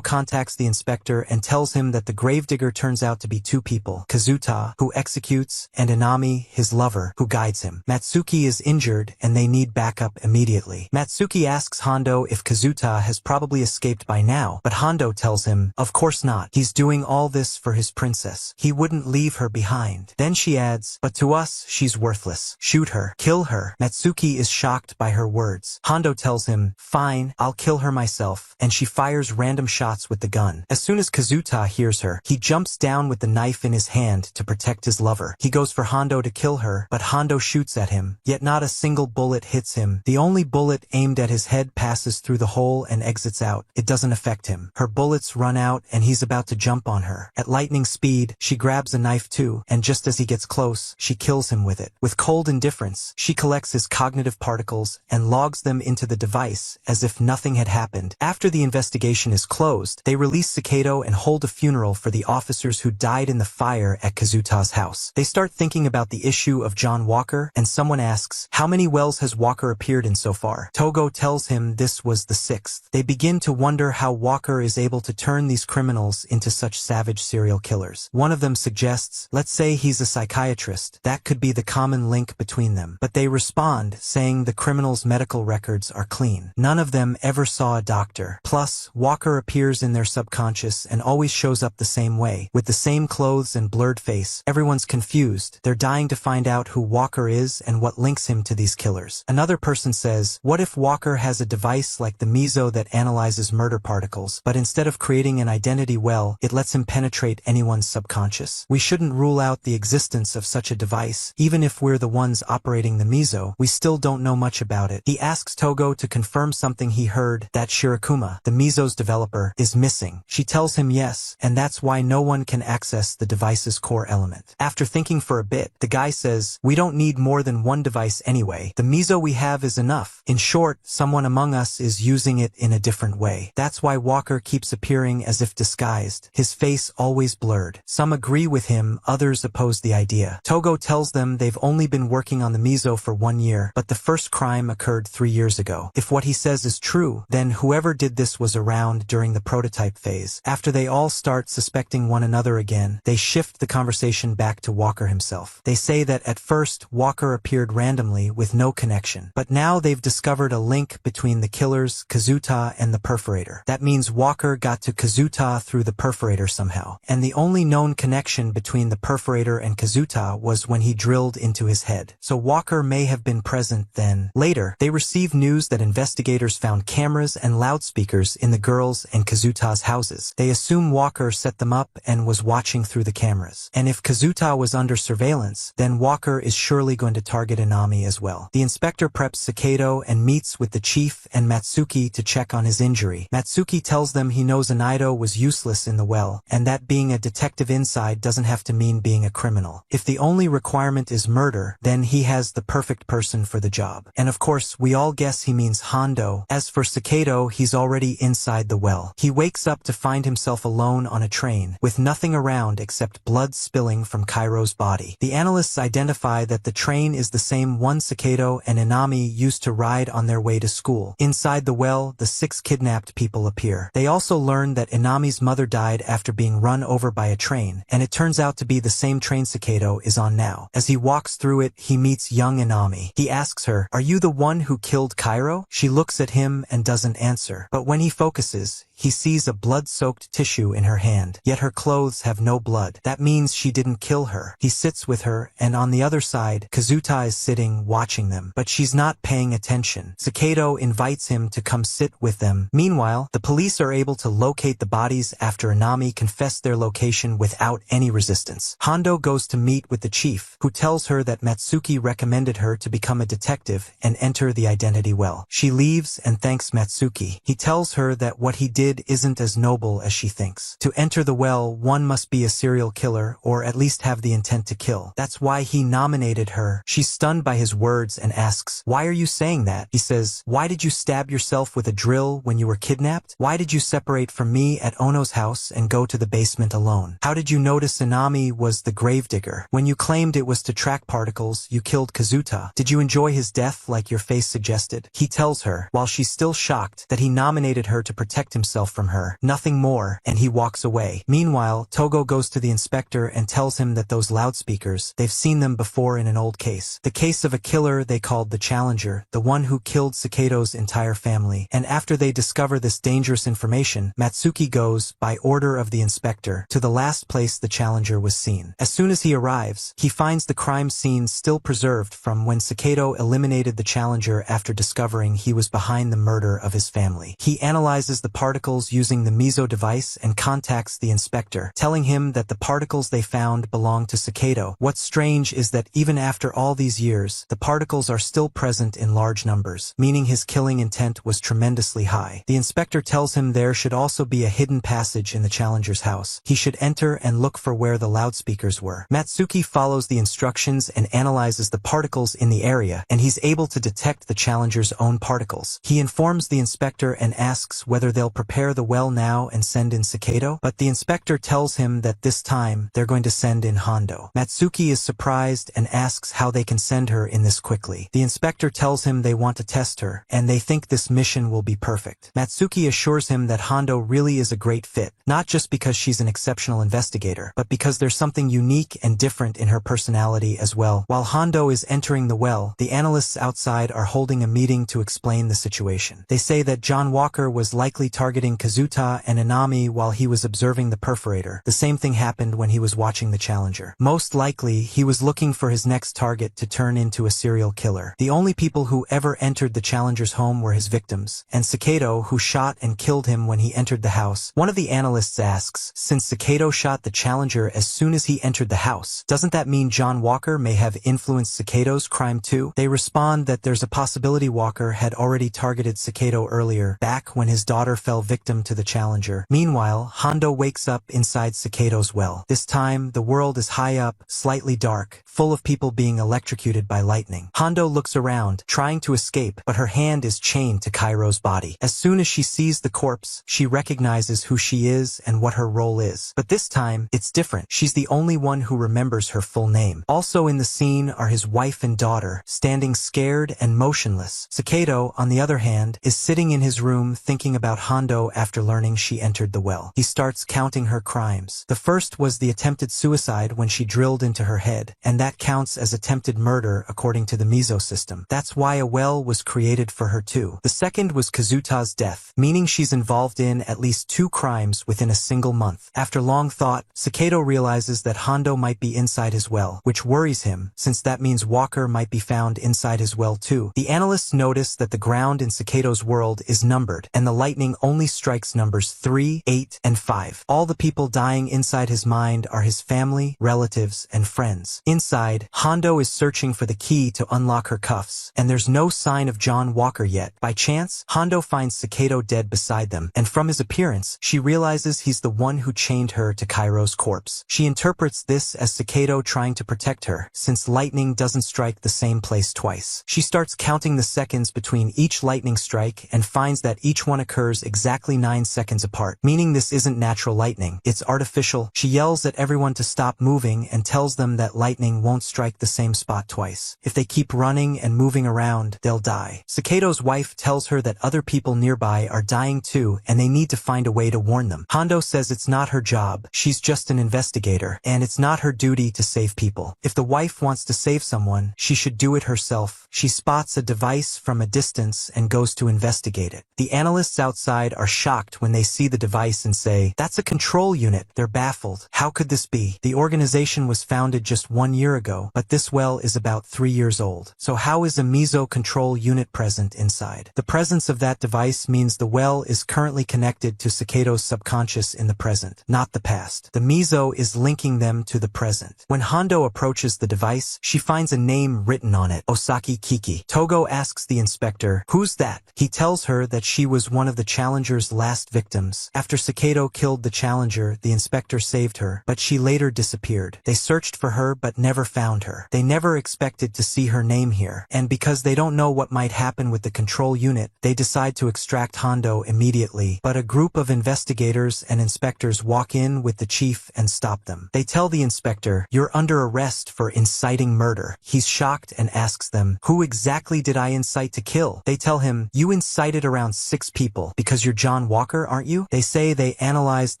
contacts the inspector and tells him that the gravedigger turns out to be two people, Kazuta, who executes, and Inami, his lover, who guides him. Matsuki is injured, and they need backup immediately. Matsuki asks Hondo if Kazuta has probably escaped by now, but Hondo tells him, of course not. He's doing all this for his princess. He wouldn't leave her behind. Then she adds, but to us, she's worthless. Shoot her. Kill her. Matsuki is shocked by her words. Hondo tells him, fine, I'll kill her myself, and she fires random shots with the gun. As soon as Kazuta hears her, he jumps down with the knife in his hand to protect his lover. He goes for Hondo to kill her, but Hondo shoots at him, yet not a single bullet hits him. The only bullet aimed at his head passes through the hole and exits out. It doesn't affect him. Her bullets run out, and he's about to jump on her. At lightning speed, she grabs a knife too, and just as he gets close, she kills him with it. With cold indifference, she collects his cognitive particles and logs them into the device as if nothing had happened. After the investigation is closed, they release Cico and hold a funeral for the officers who died in the fire at Kazuta's house. They start thinking about the issue of John Walker, and someone asks, how many wells has Walker appeared in so far? Togo tells him this was the 6th. They begin to wonder how Walker is able to turn these criminals into such savage serial killers. One of them suggests, let's say he's a psychiatrist. That could be the common link between them. But they respond, saying the criminals' medical records are clean. None of them ever saw a doctor. Plus, Walker appears in their subconscious and always shows up the same way, with the same clothes and blurred face. Everyone's confused. They're dying to find out who Walker is and what links him to these killers. Another person says, what if Walker has a device like the Mizo that analyzes murder particles, but instead of creating an identity well, it lets him penetrate anyone's subconscious? We shouldn't rule out the existence of such a device. Even if we're the ones operating the Mizo, we still don't know much about it. He asks Togo to confirm something he heard, that Shirokuma, the Mizo's developer, is missing. She tells him yes, and that's why no one can access the device's core element. After thinking for a bit, the guy says, we don't need more than one device anyway. The Mizo we have is enough. In short, someone among us is using it in a different way. That's why Walker keeps appearing as if disguised, his face always blurred. Some agree with him, others oppose the idea. Togo tells them they've only been working on the Mizo for 1 year, but the first crime occurred 3 years ago. If what he says is true, then whoever did this was around during the prototype phase. After they all start suspecting one another again, they shift the conversation back to Walker himself. They say that at first, Walker appeared randomly with no connection, but now they've discovered a link between the killers, Kazuta, and the perforator. That means Walker got to Kazuta through the perforator somehow, and the only known connection between the perforator and Kazuta was when he drilled into his head. So Walker may have been present then. Later, they receive news that investigators found cameras and loudspeakers in the girls' and Kazuta's houses. They assume Walker set them up and was watching through the cameras. And if Kazuta was under surveillance, then Walker is surely going to target Inami as well. The inspector preps Cico and meets with the chief and Matsuki to check on his injury. Matsuki tells them he knows Anido was useless in the well, and that being a detective inside doesn't have to mean being a criminal. If the only requirement is murder, then he has the perfect person for the job. And of course, we all guess he means Hondo. As for Cico, he's already inside the well. He wakes up to find himself alone on a train, with nothing around except blood spilling from Cairo's body. The analysts identify that the train is the same one Cico and Inami used to ride on their way to school. Inside the well, the 6 kidnapped people appear. They also learn that Inami's mother died after being run over by a train, and it turns out to be the same train Cico is on now. As he walks through it, he meets young Inami. He asks her, "Are you the one who killed Cairo?" She looks at him and doesn't answer, but when he focuses, he sees a blood-soaked tissue in her hand, yet her clothes have no blood. That means she didn't kill her. He sits with her, and on the other side, Kazuta is sitting, watching them, but she's not paying attention. Cico invites him to come sit with them. Meanwhile, the police are able to locate the bodies after Anami confessed their location without any resistance. Hondo goes to meet with the chief, who tells her that Matsuki recommended her to become a detective and enter the identity well. She leaves and thanks Matsuki. He tells her that what he did isn't as noble as she thinks. To enter the well, one must be a serial killer, or at least have the intent to kill. That's why he nominated her. She's stunned by his words and asks, "Why are you saying that?" He says, "Why did you stab yourself with a drill when you were kidnapped? Why did you separate from me at Ono's house and go to the basement alone? How did you notice Anami was the gravedigger? When you claimed it was to track particles, you killed Kazuta. Did you enjoy his death like your face suggested?" He tells her, while she's still shocked, that he nominated her to protect himself from her. Nothing more, and he walks away. Meanwhile, Togo goes to the inspector and tells him that those loudspeakers, they've seen them before in an old case. The case of a killer they called the Challenger, the one who killed Cicato's entire family. And after they discover this dangerous information, Matsuki goes, by order of the inspector, to the last place the Challenger was seen. As soon as he arrives, he finds the crime scene still preserved from when Cico eliminated the Challenger after discovering he was behind the murder of his family. He analyzes the particles using the Miso device and contacts the inspector, telling him that the particles they found belong to Cico. What's strange is that even after all these years, the particles are still present in large numbers, meaning his killing intent was tremendously high. The inspector tells him there should also be a hidden passage in the Challenger's house. He should enter and look for where the loudspeakers were. Matsuki follows the instructions and analyzes the particles in the area, and he's able to detect the Challenger's own particles. He informs the inspector and asks whether they'll prepare the well now and send in Cico, but the inspector tells him that this time they're going to send in Hondo. Matsuki is surprised and asks how they can send her in this quickly. The inspector tells him they want to test her, and they think this mission will be perfect. Matsuki assures him that Hondo really is a great fit, not just because she's an exceptional investigator, but because there's something unique and different in her personality as well. While Hondo is entering the well, the analysts outside are holding a meeting to explain the situation. They say that John Walker was likely targeting Kazuta and Anami while he was observing the perforator. The same thing happened when he was watching the Challenger. Most likely, he was looking for his next target to turn into a serial killer. The only people who ever entered the Challenger's home were his victims, and Cico, who shot and killed him when he entered the house. One of the analysts asks, since Cico shot the Challenger as soon as he entered the house, doesn't that mean John Walker may have influenced Cico's crime too? They respond that there's a possibility Walker had already targeted Cico earlier, back when his daughter fell victim to the Challenger. Meanwhile, Hondo wakes up inside Cico's well. This time, the world is high up, slightly dark, full of people being electrocuted by lightning. Hondo looks around, trying to escape, but her hand is chained to Kairo's body. As soon as she sees the corpse, she recognizes who she is and what her role is. But this time, it's different. She's the only one who remembers her full name. Also in the scene are his wife and daughter, standing scared and motionless. Cico, on the other hand, is sitting in his room thinking about Hondo after learning she entered the well. He starts counting her crimes. The first was the attempted suicide when she drilled into her head, and that counts as attempted murder according to the Miso system. That's why a well was created for her too. The second was Kazuta's death, meaning she's involved in at least 2 crimes within a single month. After long thought, Cico realizes that Hondo might be inside his well, which worries him, since that means Walker might be found inside his well too. The analysts notice that the ground in Cico's world is numbered, and the lightning only strikes numbers 3, 8, and 5. All the people dying inside his mind are his family, relatives, and friends. Inside, Hondo is searching for the key to unlock her cuffs, and there's no sign of John Walker yet. By chance, Hondo finds Cico dead beside them, and from his appearance, she realizes he's the one who chained her to Kairo's corpse. She interprets this as Cico trying to protect her, since lightning doesn't strike the same place twice. She starts counting the seconds between each lightning strike and finds that each one occurs exactly 9 seconds apart, meaning this isn't natural lightning, it's artificial. She yells at everyone to stop moving and tells them that lightning won't strike the same spot twice. If they keep running and moving around, they'll die. Cico's wife tells her that other people nearby are dying too and they need to find a way to warn them. Hondo says it's not her job, she's just an investigator, and it's not her duty to save people. If the wife wants to save someone, she should do it herself. She spots a device from a distance and goes to investigate it. The analysts outside are shocked when they see the device and say, "That's a control unit." They're baffled. How could this be? The organization was founded just 1 year ago, but this well is about 3 years old. So how is a meso control unit present inside? The presence of that device means the well is currently connected to Cicato's subconscious in the present, not the past. The meso is linking them to the present. When Hondo approaches the device, she finds a name written on it, Osaki Kiki. Togo asks the inspector, "Who's that?" He tells her that she was one of the Challenger's last victims. After Cico killed the Challenger, the inspector saved her, but she later disappeared. They searched for her but never found her. They never expected to see her name here, and because they don't know what might happen with the control unit, they decide to extract Hondo immediately, but a group of investigators and inspectors walk in with the chief and stop them. They tell the inspector, "You're under arrest for inciting murder." He's shocked and asks them, "Who exactly did I incite to kill?" They tell him, "You incited around 6 people, because you're John Walker, aren't you?" They say they analyzed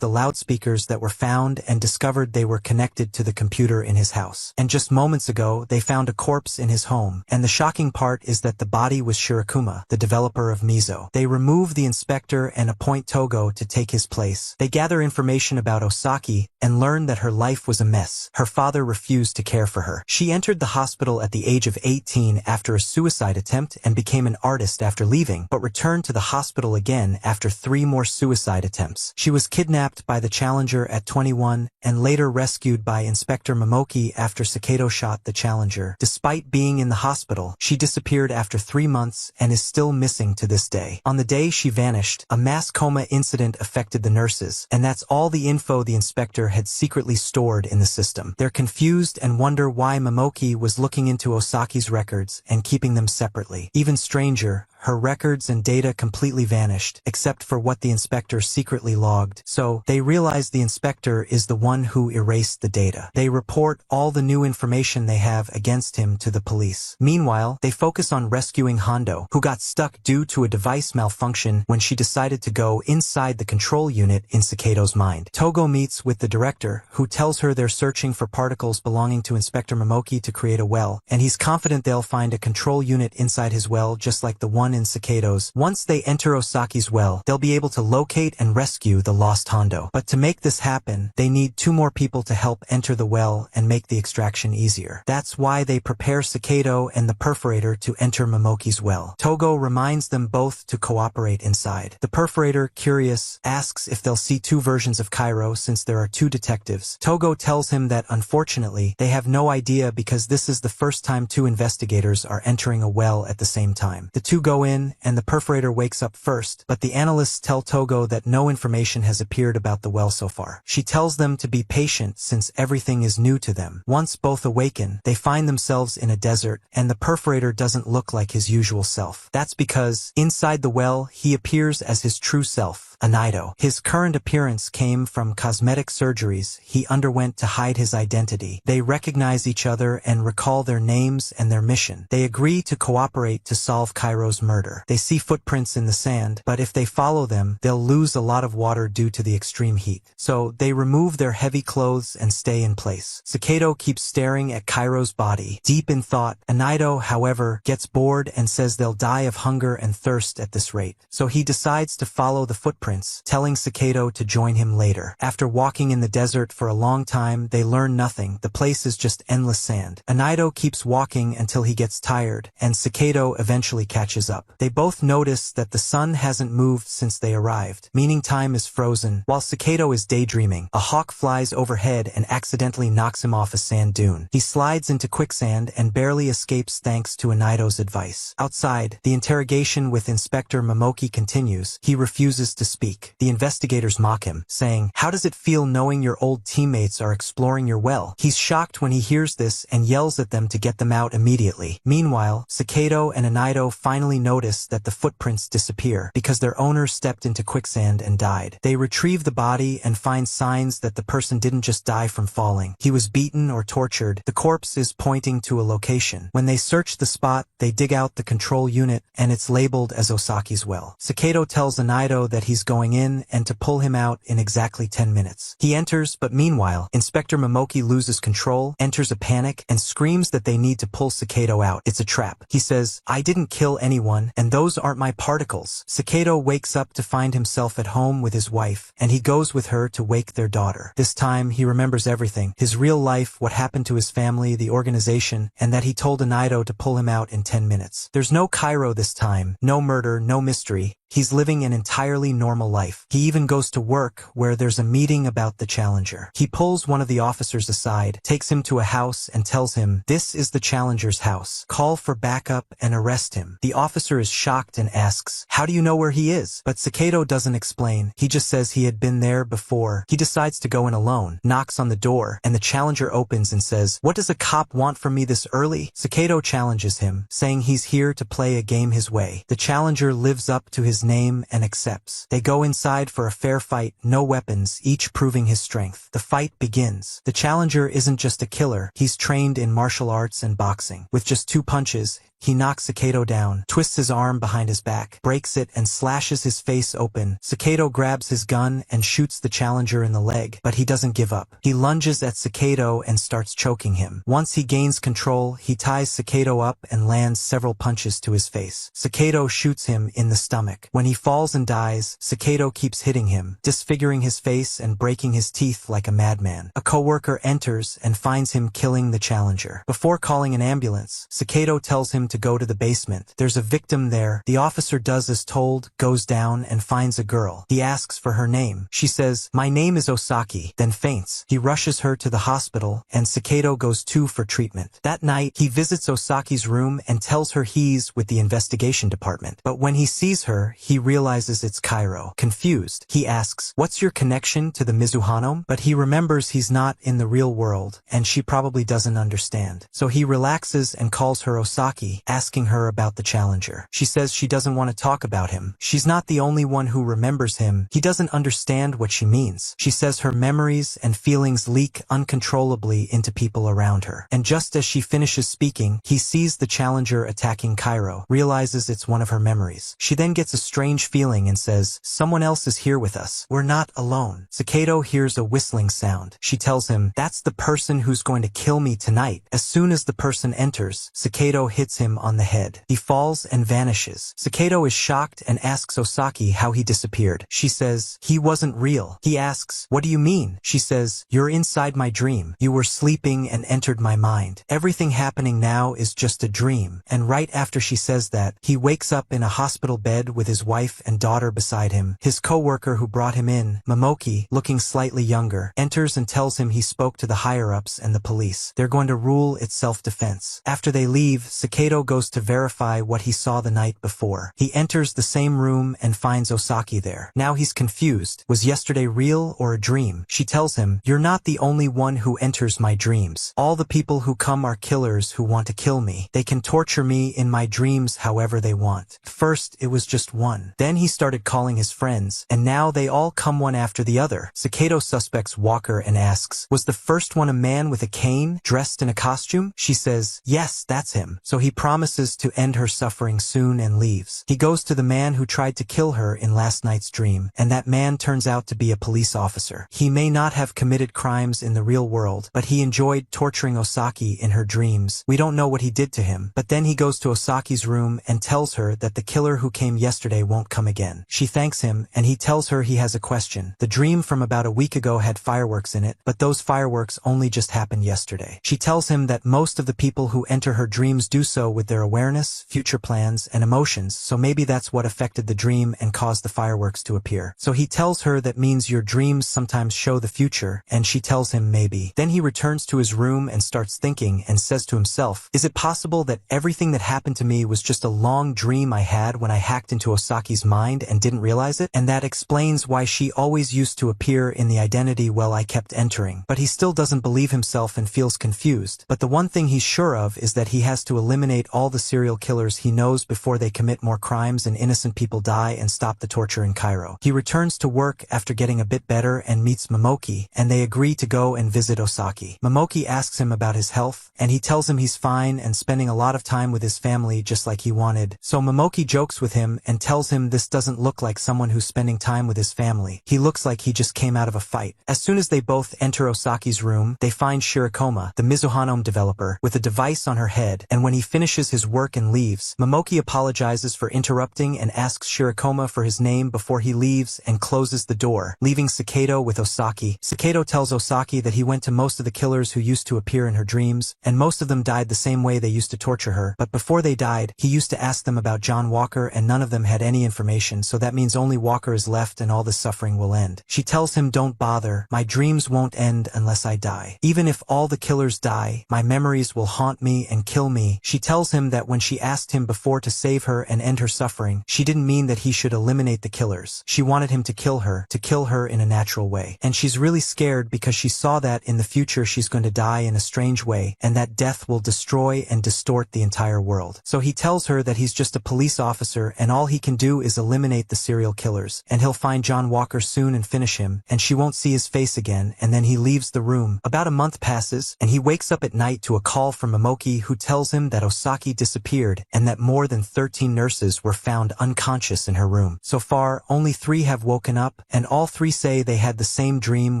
the loudspeakers that were found and discovered they were connected to the computer in his house. And just moments ago, they found a corpse in his home. And the shocking part is that the body was Shirokuma, the developer of Miso. They remove the inspector and appoint Togo to take his place. They gather information about Osaki and learn that her life was a mess. Her father refused to care for her. She entered the hospital at the age of 18 after a suicide attempt and became an artist after leaving, but returned to the hospital again after 3 more suicide attempts. She was kidnapped by the Challenger at 21 and later rescued by Inspector Momoki after Cico shot the Challenger. Despite being in the hospital, she disappeared after 3 months and is still missing to this day. On the day she vanished, a mass coma incident affected the nurses, and that's all the info the inspector had secretly stored in the system. They're confused and wonder why Momoki was looking into Osaki's records and keeping them separately. Even stranger, her records and data completely vanished, except for what the inspector secretly logged. So, they realize the inspector is the one who erased the data. They report all the new information they have against him to the police. Meanwhile, they focus on rescuing Hondo, who got stuck due to a device malfunction when she decided to go inside the control unit in Cicato's mind. Togo meets with the director, who tells her they're searching for particles belonging to Inspector Momoki to create a well, and he's confident they'll find a control unit inside his well just like the one in Cicato's. Once they enter Osaki's well, they'll be able to locate and rescue the lost Hondo. But to make this happen, they need 2 more people to help enter the well and make the extraction easier. That's why they prepare Cico and the perforator to enter Momoki's well. Togo reminds them both to cooperate inside. The perforator, curious, asks if they'll see 2 versions of Cairo since there are 2 detectives. Togo tells him that unfortunately, they have no idea because this is the first time 2 investigators are entering a well at the same time. The 2 go in, and the perforator wakes up first, but the analysts tell Togo that no information has appeared about the well so far. She tells them to be patient since everything is new to them. Once both awaken, they find themselves in a desert, and the perforator doesn't look like his usual self. That's because, inside the well, he appears as his true self, Anido. His current appearance came from cosmetic surgeries he underwent to hide his identity. They recognize each other and recall their names and their mission. They agree to cooperate to solve Cairo's murder. They see footprints in the sand, but if they follow them, they'll lose a lot of water due to the extreme heat. So they remove their heavy clothes and stay in place. Cico keeps staring at Cairo's body, deep in thought. Anido, however, gets bored and says they'll die of hunger and thirst at this rate. So he decides to follow the footprints, telling Cico to join him later. After walking in the desert for a long time, they learn nothing. The place is just endless sand. Anido keeps walking until he gets tired, and Cico eventually catches up. They both notice that the sun hasn't moved since they arrived, meaning time is frozen. While Cico is daydreaming, a hawk flies overhead and accidentally knocks him off a sand dune. He slides into quicksand and barely escapes thanks to Anido's advice. Outside, the interrogation with Inspector Momoki continues. He refuses to speak. The investigators mock him, saying, "How does it feel knowing your old teammates are exploring your well?" He's shocked when he hears this and yells at them to get them out immediately. Meanwhile, Cico and Anido finally notice that the footprints disappear because their owner stepped into quicksand and died. They retrieve the body and find signs that the person didn't just die from falling. He was beaten or tortured. The corpse is pointing to a location. When they search the spot, they dig out the control unit, and it's labeled as Osaki's well. Cico tells Anido that he's going in and to pull him out in exactly 10 minutes. He enters, but meanwhile, Inspector Momoki loses control, enters a panic, and screams that they need to pull Cico out. It's a trap. He says, "I didn't kill anyone, and those aren't my particles." Cico wakes up to find himself at home with his wife, and he goes with her to wake their daughter. This time, he remembers everything. His real life, what happened to his family, the organization, and that he told Anido to pull him out in 10 minutes. There's no Cairo this time, no murder, no mystery. He's living an entirely normal life. He even goes to work where there's a meeting about the challenger. He pulls one of the officers aside, takes him to a house and tells him, "This is the challenger's house. Call for backup and arrest him." The officer is shocked and asks, "How do you know where he is?" But Cico doesn't explain. He just says he had been there before. He decides to go in alone, knocks on the door, and the challenger opens and says, "What does a cop want from me this early?" Cico challenges him, saying he's here to play a game his way. The challenger lives up to his name and accepts. They go inside for a fair fight, no weapons, each proving his strength. The fight begins. The challenger isn't just a killer, he's trained in martial arts and boxing. With just 2 punches, he knocks Cico down, twists his arm behind his back, breaks it, and slashes his face open. Cico grabs his gun and shoots the challenger in the leg, but he doesn't give up. He lunges at Cico and starts choking him. Once he gains control, he ties Cico up and lands several punches to his face. Cico shoots him in the stomach. When he falls and dies, Cico keeps hitting him, disfiguring his face and breaking his teeth like a madman. A coworker enters and finds him killing the challenger. Before calling an ambulance, Cico tells him to go to the basement. There's a victim there. The officer does as told, goes down, and finds a girl. He asks for her name. She says, "My name is Osaki," then faints. He rushes her to the hospital, and Cico goes too for treatment. That night, he visits Osaki's room and tells her he's with the investigation department. But when he sees her, he realizes it's Cairo. Confused, he asks, "What's your connection to the Mizuhano?" But he remembers he's not in the real world, and she probably doesn't understand. So he relaxes and calls her Osaki, asking her about the challenger. She says she doesn't want to talk about him. She's not the only one who remembers him. He doesn't understand what she means. She says her memories and feelings leak uncontrollably into people around her. And just as she finishes speaking, he sees the challenger attacking Cairo, realizes it's one of her memories. She then gets a strange feeling and says, "Someone else is here with us. We're not alone." Cico hears a whistling sound. She tells him, "That's the person who's going to kill me tonight." As soon as the person enters, Cico hits him on the head. He falls and vanishes. Cico is shocked and asks Osaki how he disappeared. She says, "He wasn't real." He asks, "What do you mean?" She says, "You're inside my dream. You were sleeping and entered my mind. Everything happening now is just a dream." And right after she says that, he wakes up in a hospital bed with his wife and daughter beside him. His co-worker who brought him in, Momoki, looking slightly younger, enters and tells him he spoke to the higher-ups and the police. They're going to rule it's self-defense. After they leave, Cico goes to verify what he saw the night before. He enters the same room and finds Osaki there. Now he's confused. Was yesterday real or a dream? She tells him, "You're not the only one who enters my dreams. All the people who come are killers who want to kill me. They can torture me in my dreams however they want. First, it was just one. Then he started calling his friends, and now they all come one after the other." Cico suspects Walker and asks, "Was the first one a man with a cane, dressed in a costume?" She says, "Yes, that's him." So he promises to end her suffering soon and leaves. He goes to the man who tried to kill her in last night's dream, and that man turns out to be a police officer. He may not have committed crimes in the real world, but he enjoyed torturing Osaki in her dreams. We don't know what he did to him, but then he goes to Osaki's room and tells her that the killer who came yesterday won't come again. She thanks him, and he tells her he has a question. The dream from about a week ago had fireworks in it, but those fireworks only just happened yesterday. She tells him that most of the people who enter her dreams do so with their awareness, future plans, and emotions, so maybe that's what affected the dream and caused the fireworks to appear. So he tells her that means your dreams sometimes show the future, and she tells him maybe. Then he returns to his room and starts thinking and says to himself, "Is it possible that everything that happened to me was just a long dream I had when I hacked into Osaki's mind and didn't realize it? And that explains why she always used to appear in the identity while I kept entering." But he still doesn't believe himself and feels confused. But the one thing he's sure of is that he has to eliminate eliminate all the serial killers he knows before they commit more crimes and innocent people die and stop the torture in Cairo. He returns to work after getting a bit better and meets Momoki, and they agree to go and visit Osaki. Momoki asks him about his health, and he tells him he's fine and spending a lot of time with his family just like he wanted. So Momoki jokes with him and tells him this doesn't look like someone who's spending time with his family. He looks like he just came out of a fight. As soon as they both enter Osaki's room, they find Shirokoma, the Mizuhanome developer, with a device on her head, and when he finishes his work and leaves, Momoki apologizes for interrupting and asks Shirokoma for his name before he leaves and closes the door, leaving Cico with Osaki. Cico tells Osaki that he went to most of the killers who used to appear in her dreams, and most of them died the same way they used to torture her, but before they died, he used to ask them about John Walker and none of them had any information, so that means only Walker is left and all the suffering will end. She tells him, "Don't bother, my dreams won't end unless I die. Even if all the killers die, my memories will haunt me and kill me." She tells him that when she asked him before to save her and end her suffering, she didn't mean that he should eliminate the killers. She wanted him to kill her in a natural way. And she's really scared because she saw that in the future she's going to die in a strange way, and that death will destroy and distort the entire world. So he tells her that he's just a police officer and all he can do is eliminate the serial killers, and he'll find John Walker soon and finish him, and she won't see his face again, and then he leaves the room. About a month passes, and he wakes up at night to a call from Momoki who tells him that Osaki disappeared and that more than 13 nurses were found unconscious in her room. So far, only 3 have woken up, and all 3 say they had the same dream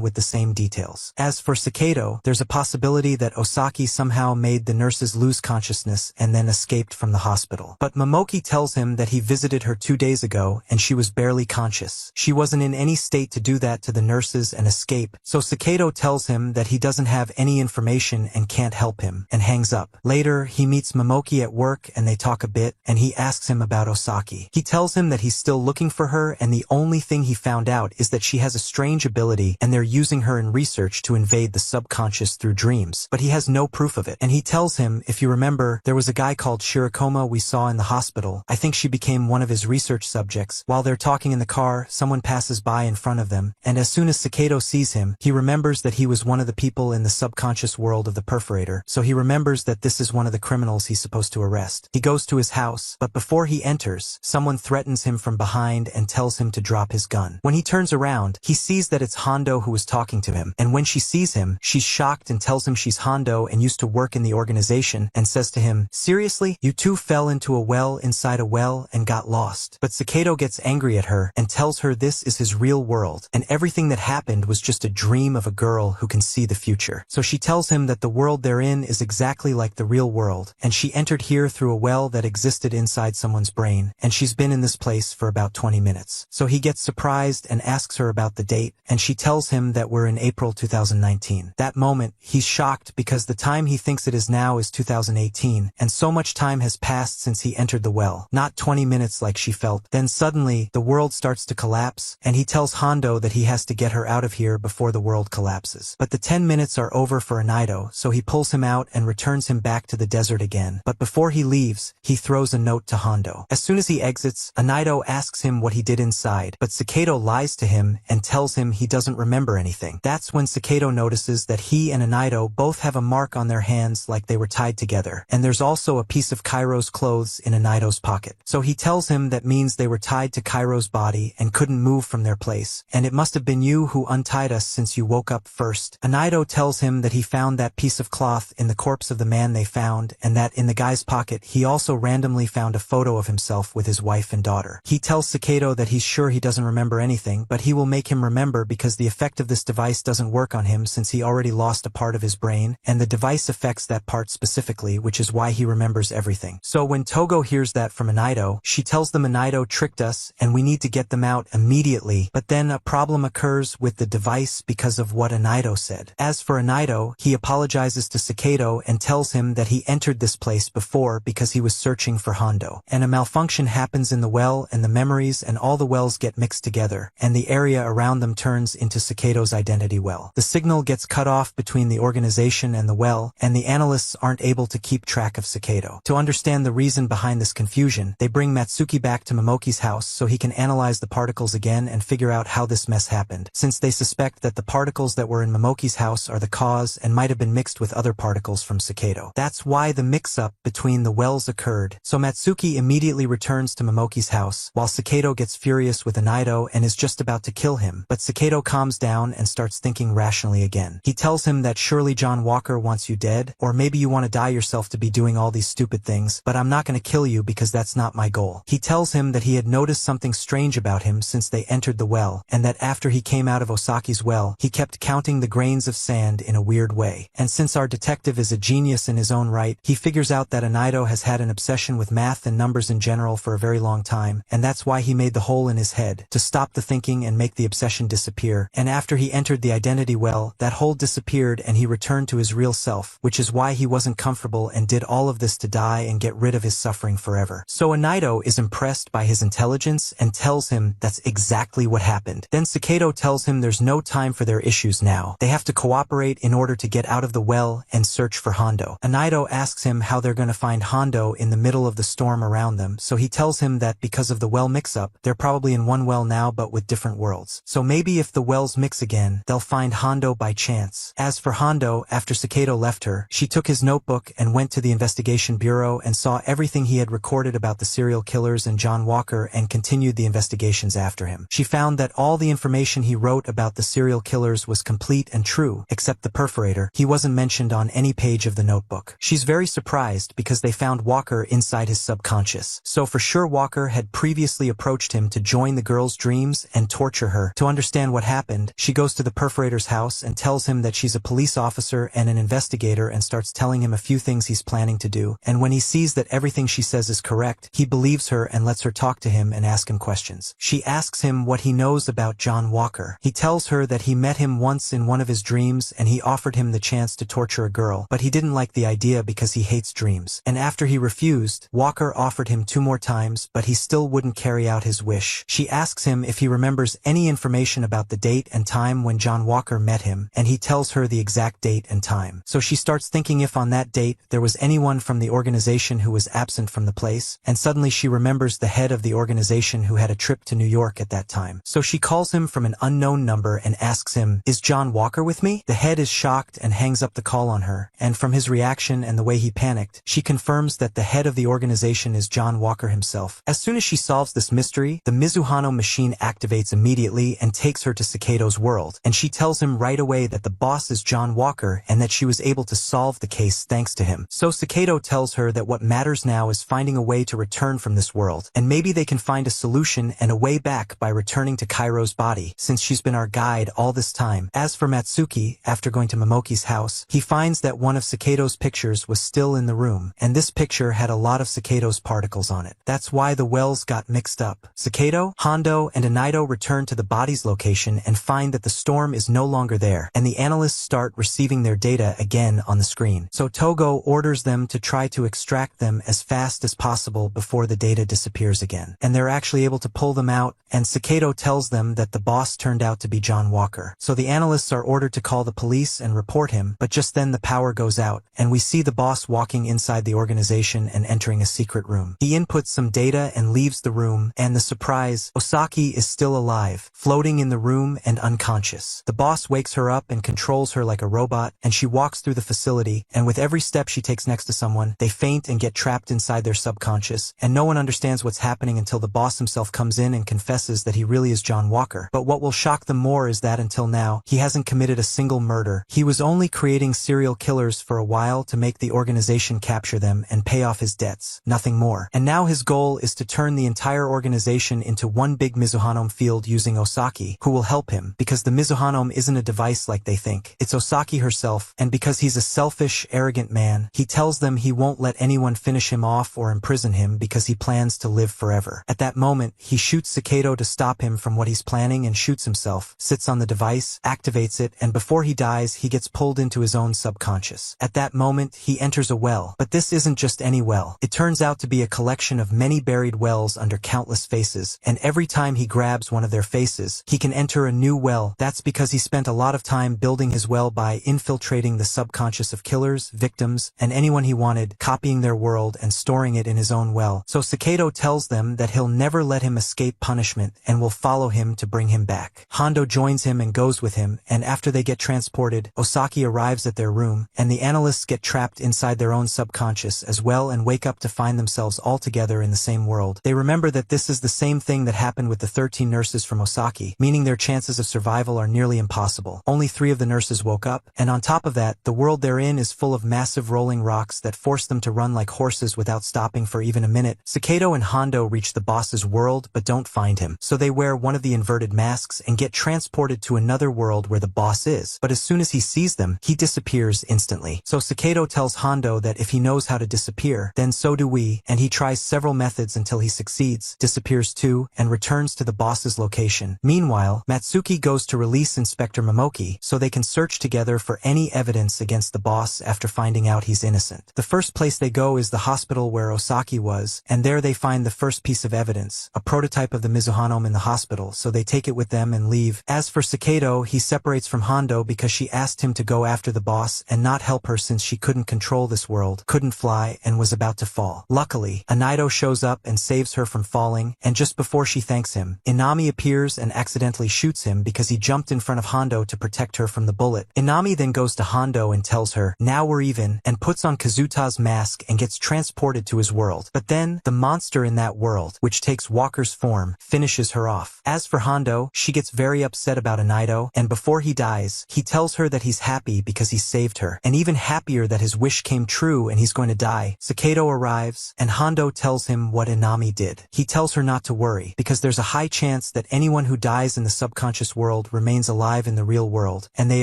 with the same details. As for Cico, there's a possibility that Osaki somehow made the nurses lose consciousness and then escaped from the hospital. But Momoki tells him that he visited her 2 days ago and she was barely conscious. She wasn't in any state to do that to the nurses and escape, so Cico tells him that he doesn't have any information and can't help him, and hangs up. Later, he meets Momoki at work and they talk a bit, and he asks him about Osaki. He tells him that he's still looking for her and the only thing he found out is that she has a strange ability and they're using her in research to invade the subconscious through dreams, but he has no proof of it. And he tells him, if you remember, there was a guy called Shirokoma we saw in the hospital. I think she became one of his research subjects. While they're talking in the car, someone passes by in front of them, and as soon as Cico sees him, he remembers that he was one of the people in the subconscious world of the perforator, so he remembers that this is one of the criminals he's supposed to arrest. He goes to his house, but before he enters, someone threatens him from behind and tells him to drop his gun. When he turns around, he sees that it's Hondo who is talking to him, and when she sees him, she's shocked and tells him she's Hondo and used to work in the organization, and says to him, "Seriously? You two fell into a well inside a well and got lost." But Cico gets angry at her and tells her this is his real world, and everything that happened was just a dream of a girl who can see the future. So she tells him that the world they're in is exactly like the real world, and she entered here through a well that existed inside someone's brain, and she's been in this place for about 20 minutes. So he gets surprised and asks her about the date, and she tells him that we're in April 2019. That moment, he's shocked because the time he thinks it is now is 2018, and so much time has passed since he entered the well. Not 20 minutes like she felt. Then suddenly, the world starts to collapse, and he tells Hondo that he has to get her out of here before the world collapses. But the 10 minutes are over for Anido, so he pulls him out and returns him back to the desert again. But before he leaves, he throws a note to Hondo. As soon as he exits, Anido asks him what he did inside, but Cico lies to him and tells him he doesn't remember anything. That's when Cico notices that he and Anido both have a mark on their hands like they were tied together, and there's also a piece of Cairo's clothes in Anido's pocket. So he tells him that means they were tied to Cairo's body and couldn't move from their place, and it must have been you who untied us since you woke up first. Anido tells him that he found that piece of cloth in the corpse of the man they found, and that in the guy's pocket he also randomly found a photo of himself with his wife and daughter. He tells Cico that he's sure he doesn't remember anything, but he will make him remember because the effect of this device doesn't work on him since he already lost a part of his brain, and the device affects that part specifically, which is why he remembers everything. So when Togo hears that from Anido, she tells them Anido tricked us and we need to get them out immediately, but then a problem occurs with the device because of what Anido said. As for Anido, he apologizes to Cico and tells him that he entered this place before because he was searching for Hondo, and a malfunction happens in the well and the memories and all the wells get mixed together, and the area around them turns into Cico's identity well. The signal gets cut off between the organization and the well, and the analysts aren't able to keep track of Cico. To understand the reason behind this confusion, they bring Matsuki back to Momoki's house so he can analyze the particles again and figure out how this mess happened, since they suspect that the particles that were in Momoki's house are the cause and might have been mixed with other particles from Cico. That's why the mix-up mix-up between the wells occurred, so Matsuki immediately returns to Momoki's house, while Cico gets furious with Anido and is just about to kill him, but Cico calms down and starts thinking rationally again. He tells him that surely John Walker wants you dead, or maybe you want to die yourself to be doing all these stupid things, but I'm not going to kill you because that's not my goal. He tells him that he had noticed something strange about him since they entered the well, and that after he came out of Osaki's well, he kept counting the grains of sand in a weird way. And since our detective is a genius in his own right, he figures out that Anido has had an obsession with math and numbers in general for a very long time, and that's why he made the hole in his head, to stop the thinking and make the obsession disappear. And after he entered the identity well, that hole disappeared and he returned to his real self, which is why he wasn't comfortable and did all of this to die and get rid of his suffering forever. So Anido is impressed by his intelligence and tells him that's exactly what happened. Then Cico tells him there's no time for their issues now. They have to cooperate in order to get out of the well and search for Hondo. Anido asks him how they're going to find Hondo in the middle of the storm around them, so he tells him that because of the well mix-up, they're probably in one well now but with different worlds. So maybe if the wells mix again, they'll find Hondo by chance. As for Hondo, after Cico left her, she took his notebook and went to the investigation bureau and saw everything he had recorded about the serial killers and John Walker and continued the investigations after him. She found that all the information he wrote about the serial killers was complete and true, except the perforator. He wasn't mentioned on any page of the notebook. She's very surprised because they found Walker inside his subconscious. So for sure Walker had previously approached him to join the girl's dreams and torture her. To understand what happened, she goes to the perforator's house and tells him that she's a police officer and an investigator and starts telling him a few things he's planning to do. And when he sees that everything she says is correct, he believes her and lets her talk to him and ask him questions. She asks him what he knows about John Walker. He tells her that he met him once in one of his dreams and he offered him the chance to torture a girl, but he didn't like the idea because he hates dreams. And after he refused, Walker offered him 2 more times, but he still wouldn't carry out his wish. She asks him if he remembers any information about the date and time when John Walker met him, and he tells her the exact date and time. So she starts thinking if on that date there was anyone from the organization who was absent from the place, and suddenly she remembers the head of the organization who had a trip to New York at that time. So she calls him from an unknown number and asks him, "Is John Walker with me?" The head is shocked and hangs up the call on her, and from his reaction and the way he panicked, she confirms that the head of the organization is John Walker himself. As soon as she solves this mystery, the Mizuhano machine activates immediately and takes her to Cico's world, and she tells him right away that the boss is John Walker and that she was able to solve the case thanks to him. So Cico tells her that what matters now is finding a way to return from this world, and maybe they can find a solution and a way back by returning to Kairo's body, since she's been our guide all this time. As for Matsuki, after going to Momoki's house, he finds that one of Cico's pictures was still in the room, and this picture had a lot of Cico's particles on it. That's why the wells got mixed up. Cico, Hondo, and Anido return to the body's location and find that the storm is no longer there, and the analysts start receiving their data again on the screen. So Togo orders them to try to extract them as fast as possible before the data disappears again. And they're actually able to pull them out, and Cico tells them that the boss turned out to be John Walker. So the analysts are ordered to call the police and report him, but just then the power goes out, and we see the boss walking inside the organization and entering a secret room. He inputs some data and leaves the room, and the surprise, Osaki is still alive, floating in the room and unconscious. The boss wakes her up and controls her like a robot, and she walks through the facility, and with every step she takes next to someone, they faint and get trapped inside their subconscious, and no one understands what's happening until the boss himself comes in and confesses that he really is John Walker. But what will shock them more is that until now, he hasn't committed a single murder. He was only creating serial killers for a while to make the organization capture them and pay off his debts, nothing more. And now his goal is to turn the entire organization into one big Mizuhanome field using Osaki, who will help him, because the Mizuhanome isn't a device like they think. It's Osaki herself, and because he's a selfish, arrogant man, he tells them he won't let anyone finish him off or imprison him because he plans to live forever. At that moment, he shoots Cico to stop him from what he's planning and shoots himself, sits on the device, activates it, and before he dies, he gets pulled into his own subconscious. At that moment, he enters a well, but this isn't just any well. It turns out to be a collection of many buried wells under countless faces, and every time he grabs one of their faces, he can enter a new well. That's because he spent a lot of time building his well by infiltrating the subconscious of killers, victims, and anyone he wanted, copying their world and storing it in his own well. So Cico tells them that he'll never let him escape punishment and will follow him to bring him back. Hondo joins him and goes with him, and after they get transported, Osaki arrives at their room, and the analysts get trapped inside their own subconscious as well and wake up to find themselves all together in the same world. They remember that this is the same thing that happened with the 13 nurses from Osaki, meaning their chances of survival are nearly impossible. Only 3 of the nurses woke up, and on top of that, the world they're in is full of massive rolling rocks that force them to run like horses without stopping for even a minute. Cico and Hondo reach the boss's world but don't find him, so they wear one of the inverted masks and get transported to another world where the boss is. But as soon as he sees them, he disappears instantly. So Cico tells Hondo that if he knows how to disappear, then so do we, and he tries several methods until he succeeds, disappears too, and returns to the boss's location. Meanwhile, Matsuki goes to release Inspector Momoki so they can search together for any evidence against the boss after finding out he's innocent. The first place they go is the hospital where Osaki was, and there they find the first piece of evidence, a prototype of the Mizuhanome in the hospital, so they take it with them and leave. As for Cico, he separates from Hondo because she asked him to go after the boss and not help her since she couldn't control this world, couldn't fly, and was about to fall. Luckily, Anido shows up and saves her from falling, and just before she thanks him, Inami appears and accidentally shoots him because he jumped in front of Hondo to protect her from the bullet. Inami then goes to Hondo and tells her, "Now we're even," and puts on Kazuta's mask and gets transported to his world. But then, the monster in that world, which takes Walker's form, finishes her off. As for Hondo, she gets very upset about Anido, and before he dies, he tells her that he's happy because he saved her, and even happier that his wish came true and he's going to die. Cico arrives, and Hondo tells him what Inami did. He tells her not to worry, because there's a high chance that anyone who dies in the subconscious world remains alive in the real world, and they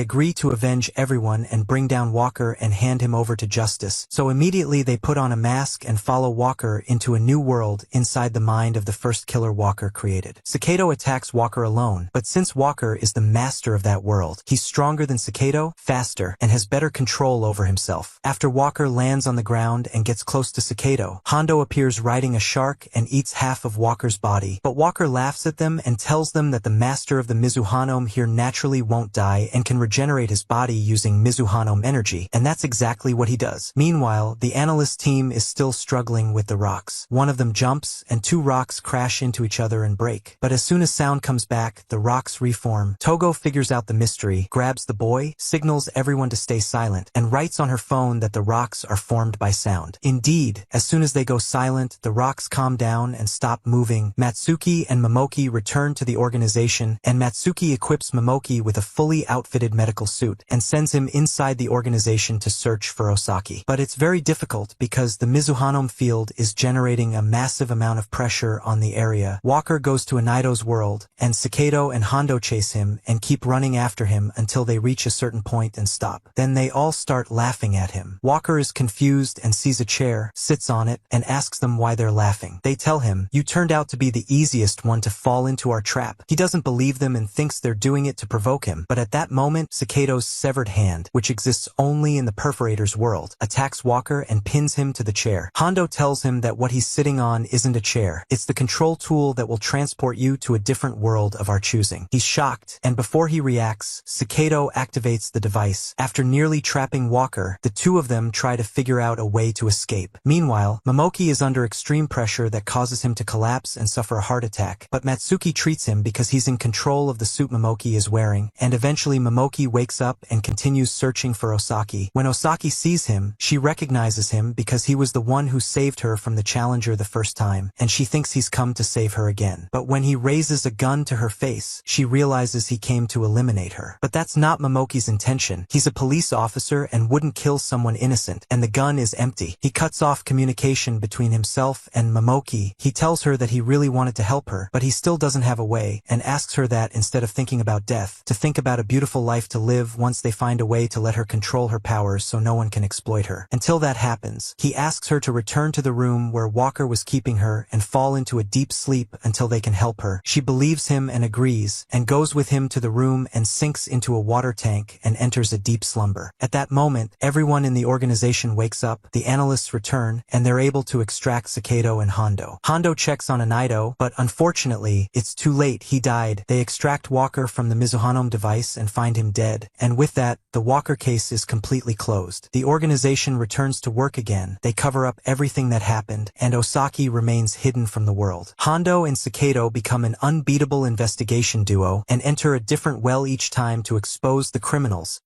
agree to avenge everyone and bring down Walker and hand him over to justice. So immediately they put on a mask and follow Walker into a new world inside the mind of the first killer Walker created. Cico attacks Walker alone, but since Walker is the master of that world, he's stronger than Cico, faster, and has better control over himself. After Walker lands on the ground and gets close to Cico, Hondo appears riding a shark and eats half of Walker's body, but Walker laughs at them and tells them that the master of the Mizuhanome here naturally won't die and can regenerate his body using Mizuhanome energy, and that's exactly what he does. Meanwhile, the analyst team is still struggling with the rocks. One of them jumps, and 2 rocks crash into each other and break. But as soon as sound comes back, the rocks reform. Togo figures out the mystery, grabs the boy, signals everyone to stay silent, and writes on her phone that the rocks are formed by sound. Indeed, as soon as they go silent, the rocks calm down and stop moving. Matsuki and Momoki return to the organization, and Matsuki equips Momoki with a fully outfitted medical suit and sends him inside the organization to search for Osaki. But it's very difficult because the Mizuhanome field is generating a massive amount of pressure on the area. Walker goes to Anido's world, and Cico and Hondo chase him and keep running after him until they reach a certain point and stop. Then they all start laughing at him. Walker is confused and sees a chair, sits on it, and asks them why they're laughing. They tell him, "You turned out to be the easiest one to fall into our trap." He doesn't believe them and thinks they're doing it to provoke him, but at that moment, Cico's severed hand, which exists only in the perforator's world, attacks Walker and pins him to the chair. Hondo tells him that what he's sitting on isn't a chair, it's the control tool that will transport you to a different world of our choosing. He's shocked, and before he reacts, Cico activates the device. After nearly trapping Walker, the 2 of them try to figure out a way to escape. Meanwhile, Momoki is under extreme pressure that causes him to collapse and suffer a heart attack, but Matsuki treats him because he's in control of the suit Momoki is wearing, and eventually Momoki wakes up and continues searching for Osaki. When Osaki sees him, she recognizes him because he was the one who saved her from the challenger the first time, and she thinks he's come to save her again. But when he raises a gun to her face, she realizes he came to eliminate her. But that's not Momoki's intention. He's a police officer and wouldn't kill someone innocent, and the gun is empty. He cuts off communication between himself and Momoki. He tells her that he really wanted to help her, but he still doesn't have a way, and asks her that instead of thinking about death, to think about a beautiful life to live once they find a way to let her control her powers so no one can exploit her. Until that happens, he asks her to return to the room where Walker was keeping her and fall into a deep sleep until they can help her. She believes him and agrees, and goes with him to the room and sinks into a water tank and enters a deep slumber. At that moment, everyone in the organization wakes up, the analysts return, and they're able to extract Cico and Hondo. Hondo checks on Anido, but unfortunately, it's too late, he died. They extract Walker from the Mizuhanome device and find him dead, and with that, the Walker case is completely closed. The organization returns to work again, they cover up everything that happened, and Osaki remains hidden from the world. Hondo and Cico become an unbeatable investigation duo, and enter a different well each time to expose the criminals,